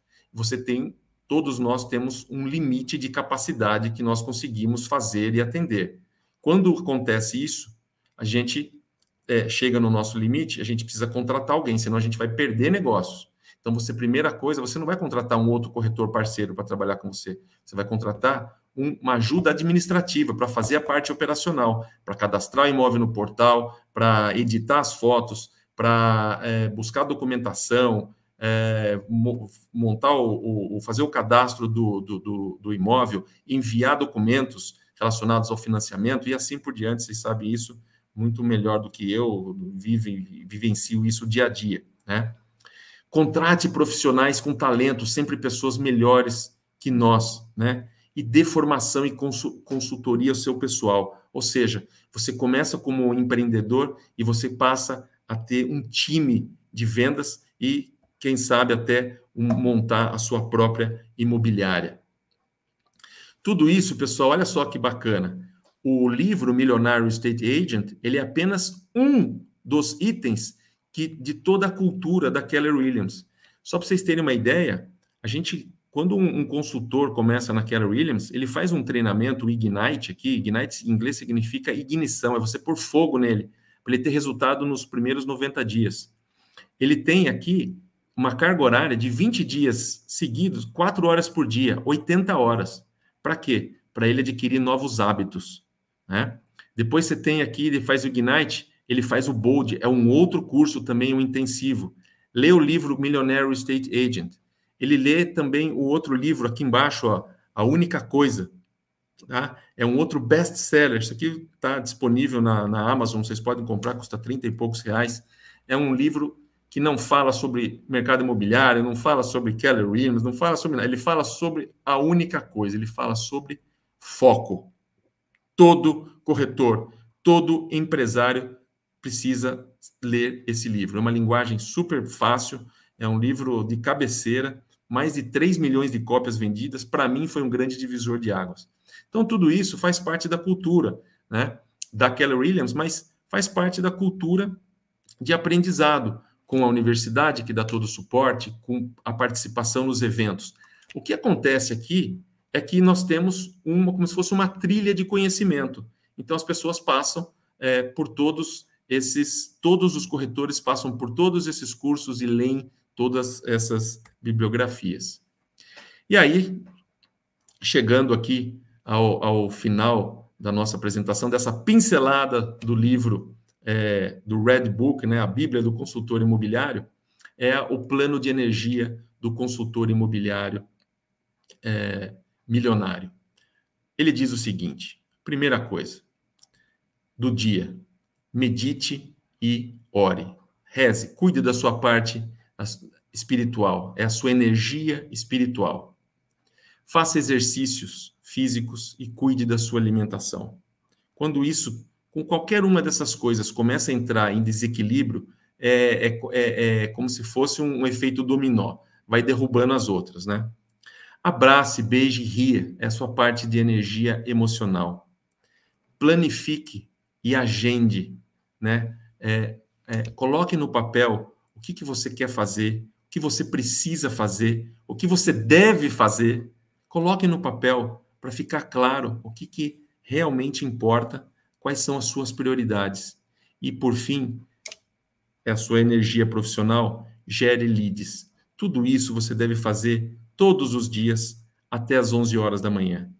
Todos nós temos um limite de capacidade que nós conseguimos fazer e atender. Quando acontece isso, a gente chega no nosso limite, a gente precisa contratar alguém, senão a gente vai perder negócios. Então, primeira coisa, você não vai contratar um outro corretor parceiro para trabalhar com você. Você vai contratar uma ajuda administrativa para fazer a parte operacional, para cadastrar o imóvel no portal, para editar as fotos, para buscar documentação, montar fazer o cadastro do imóvel, enviar documentos relacionados ao financiamento e assim por diante. Vocês sabem isso muito melhor do que eu, vivencio isso dia a dia, né? Contrate profissionais com talento, sempre pessoas melhores que nós, né? E dê formação e consultoria ao seu pessoal. Ou seja, você começa como empreendedor e você passa a ter um time de vendas e, quem sabe, até montar a sua própria imobiliária. Tudo isso, pessoal, olha só que bacana. O livro Millionaire Estate Agent, ele é apenas um dos itens de toda a cultura da Keller Williams. Só para vocês terem uma ideia, quando um consultor começa na Keller Williams, ele faz um treinamento, o Ignite aqui, Ignite em inglês significa ignição, é você pôr fogo nele, para ele ter resultado nos primeiros 90 dias. Ele tem aqui uma carga horária de 20 dias seguidos, 4 horas por dia, 80 horas. Para quê? Para ele adquirir novos hábitos, né? Depois você tem aqui, ele faz o Ignite, ele faz o Bold, é um outro curso também, um intensivo. Lê o livro Millionaire Estate Agent. Ele lê também o outro livro aqui embaixo, ó, A Única Coisa. Tá? É um outro best-seller. Isso aqui está disponível na Amazon, vocês podem comprar, custa 30 e poucos reais. É um livro que não fala sobre mercado imobiliário, não fala sobre Keller Williams, não fala sobre nada. Ele fala sobre a única coisa, ele fala sobre foco. Todo corretor, todo empresário precisa ler esse livro. É uma linguagem super fácil, é um livro de cabeceira, mais de 3 milhões de cópias vendidas. Para mim, foi um grande divisor de águas. Então, tudo isso faz parte da cultura, né, da Keller Williams, mas faz parte da cultura de aprendizado, com a universidade, que dá todo o suporte, com a participação nos eventos. O que acontece aqui é que nós temos como se fosse uma trilha de conhecimento. Então, as pessoas passam por todos os corretores passam por todos esses cursos e leem todas essas bibliografias. E aí, chegando aqui ao final da nossa apresentação, dessa pincelada do livro do Red Book, né, a Bíblia do Consultor Imobiliário, é o plano de energia do consultor imobiliário milionário. Ele diz o seguinte: primeira coisa, do dia, medite e ore. Reze, cuide da sua parte espiritual, é a sua energia espiritual. Faça exercícios físicos e cuide da sua alimentação. Quando isso, com qualquer uma dessas coisas, começa a entrar em desequilíbrio, é como se fosse um efeito dominó, vai derrubando as outras, né? Abrace, beije e ria, é a sua parte de energia emocional. Planifique e agende, né? Coloque no papel o que você quer fazer, o que você precisa fazer, o que você deve fazer. Coloque no papel para ficar claro o que realmente importa, quais são as suas prioridades. E, por fim, a sua energia profissional, gere leads. Tudo isso você deve fazer todos os dias, até as 11 horas da manhã.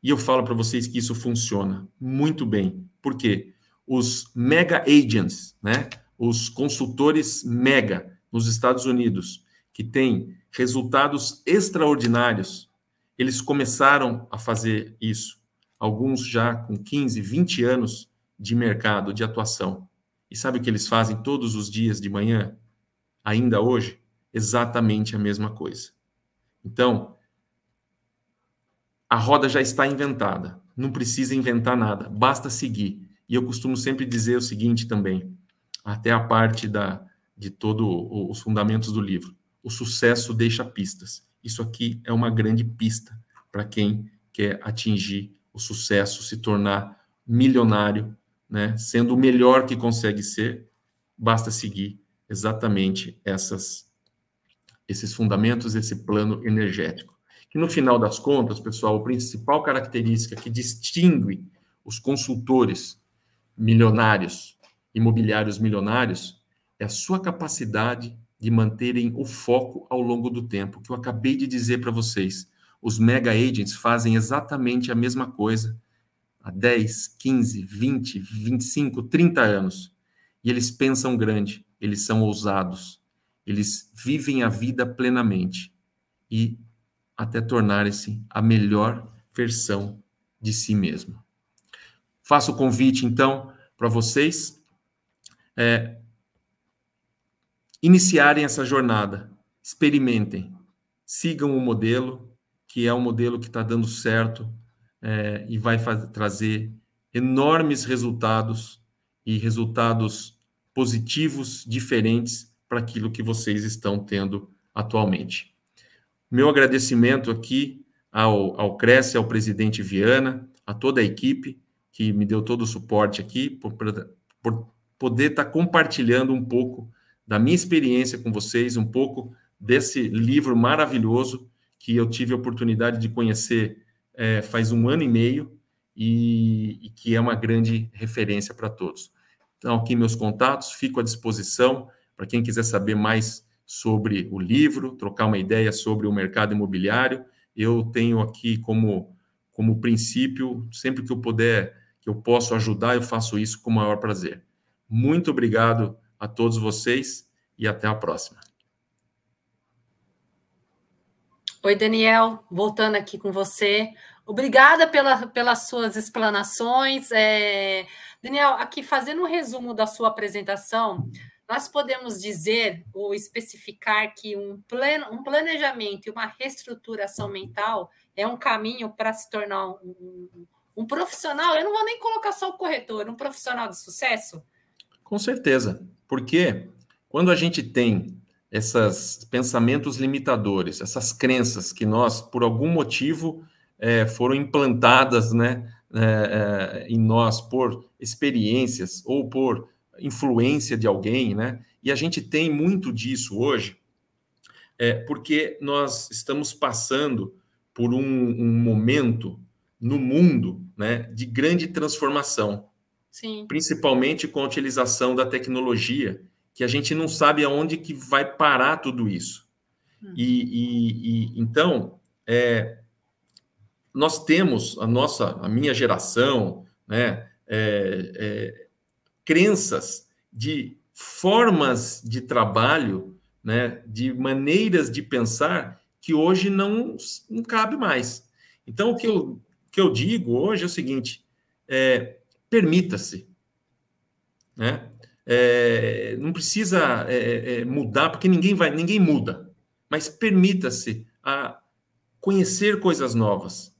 E eu falo para vocês que isso funciona muito bem. Por quê? Os mega agents, né? Os consultores mega nos Estados Unidos, que têm resultados extraordinários, eles começaram a fazer isso. Alguns já com 15, 20 anos de mercado, de atuação. E sabe o que eles fazem todos os dias de manhã? Ainda hoje? Exatamente a mesma coisa. Então, a roda já está inventada. Não precisa inventar nada. Basta seguir. E eu costumo sempre dizer o seguinte também, até a parte de todos os fundamentos do livro. O sucesso deixa pistas. Isso aqui é uma grande pista para quem quer atingir o sucesso, se tornar milionário, né? Sendo o melhor que consegue ser, basta seguir exatamente esses fundamentos, esse plano energético. Que no final das contas, pessoal, a principal característica que distingue os consultores milionários, imobiliários milionários, é a sua capacidade de manterem o foco ao longo do tempo, que eu acabei de dizer para vocês. Os mega agents fazem exatamente a mesma coisa há 10, 15, 20, 25, 30 anos. E eles pensam grande, eles são ousados, eles vivem a vida plenamente e até tornarem-se a melhor versão de si mesmo. Faço o convite, então, para vocês iniciarem essa jornada, experimentem, sigam o modelo, que é um modelo que está dando certo e vai trazer enormes resultados e resultados positivos, diferentes para aquilo que vocês estão tendo atualmente. Meu agradecimento aqui ao Cresce, ao presidente Viana, a toda a equipe que me deu todo o suporte aqui, por poder estar compartilhando um pouco da minha experiência com vocês, um pouco desse livro maravilhoso que eu tive a oportunidade de conhecer faz 1 ano e meio e que é uma grande referência para todos. Então, aqui meus contatos, fico à disposição para quem quiser saber mais sobre o livro, trocar uma ideia sobre o mercado imobiliário. Eu tenho aqui como princípio, sempre que eu puder, que eu posso ajudar, eu faço isso com o maior prazer. Muito obrigado a todos vocês e até a próxima. Oi, Daniel, voltando aqui com você. Obrigada pelas suas explanações. Daniel, aqui fazendo um resumo da sua apresentação, nós podemos dizer ou especificar que um planejamento e uma reestruturação mental é um caminho para se tornar um profissional, eu não vou nem colocar só o corretor, um profissional de sucesso? Com certeza, porque quando a gente tem esses pensamentos limitadores, essas crenças que nós, por algum motivo, foram implantadas, né, em nós por experiências ou por influência de alguém, né? E a gente tem muito disso hoje, porque nós estamos passando por um momento no mundo, né, de grande transformação. Sim. Principalmente com a utilização da tecnologia, que a gente não sabe aonde que vai parar tudo isso. Então, nós temos a minha geração, né, crenças de formas de trabalho, né, de maneiras de pensar que hoje não cabe mais. Então, o que eu digo hoje é o seguinte, permita-se, né? Não precisa mudar, porque ninguém muda, mas permita-se a conhecer coisas novas,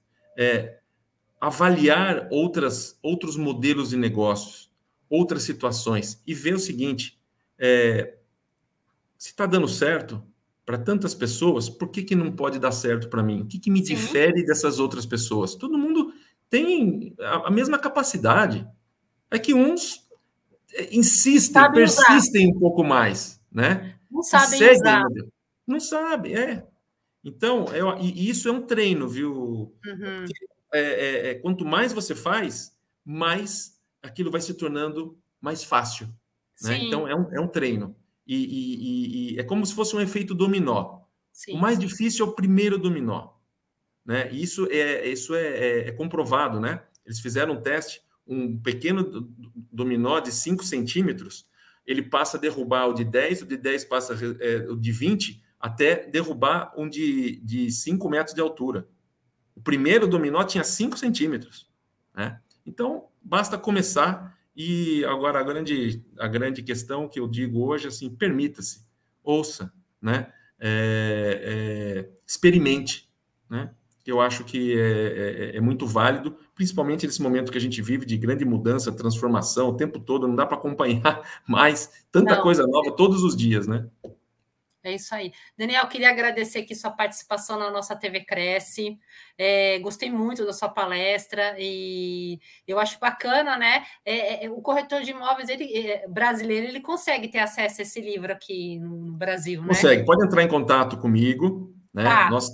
avaliar outros modelos de negócios, outras situações, e ver o seguinte, se está dando certo para tantas pessoas, por que não pode dar certo para mim? O que me difere dessas outras pessoas? Todo mundo tem a mesma capacidade. É que uns insistem, persistem um pouco mais, né? Não sabem usar. Não sabem, Então, e isso é um treino, viu? Uhum. Quanto mais você faz, mais aquilo vai se tornando mais fácil, né? Então, é um treino. E é como se fosse um efeito dominó. Sim. O mais difícil é o primeiro dominó. né? E isso é comprovado, né? Eles fizeram um teste, um pequeno dominó de 5 centímetros, ele passa a derrubar o de 10, o de 10 passa o de 20, até derrubar um de 5 metros de altura. O primeiro dominó tinha 5 centímetros, né? Então, basta começar. E agora a grande questão que eu digo hoje, assim, permita-se, ouça, né? Experimente, né? Eu acho que é muito válido, principalmente nesse momento que a gente vive de grande mudança, transformação, o tempo todo, não dá para acompanhar mais tanta coisa nova todos os dias, né? É isso aí. Daniel, queria agradecer aqui sua participação na nossa TV Cresce. Gostei muito da sua palestra e eu acho bacana, né? O corretor de imóveis brasileiro, ele consegue ter acesso a esse livro aqui no Brasil, né? Consegue, pode entrar em contato comigo, né? Tá. Nós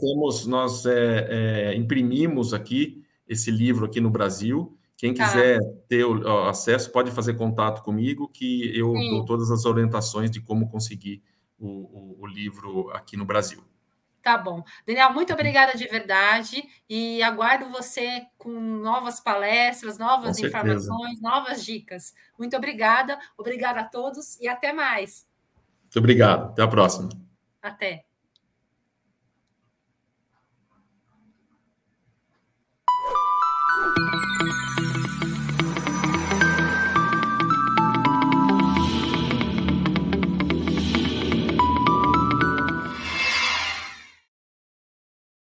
imprimimos aqui esse livro aqui no Brasil. Quem quiser ter o acesso pode fazer contato comigo, que eu dou todas as orientações de como conseguir o livro aqui no Brasil. Tá bom. Daniel, muito obrigada de verdade e aguardo você com novas palestras, novas informações, novas dicas. Muito obrigada. Obrigada a todos e até mais. Muito obrigado. Até a próxima. Até.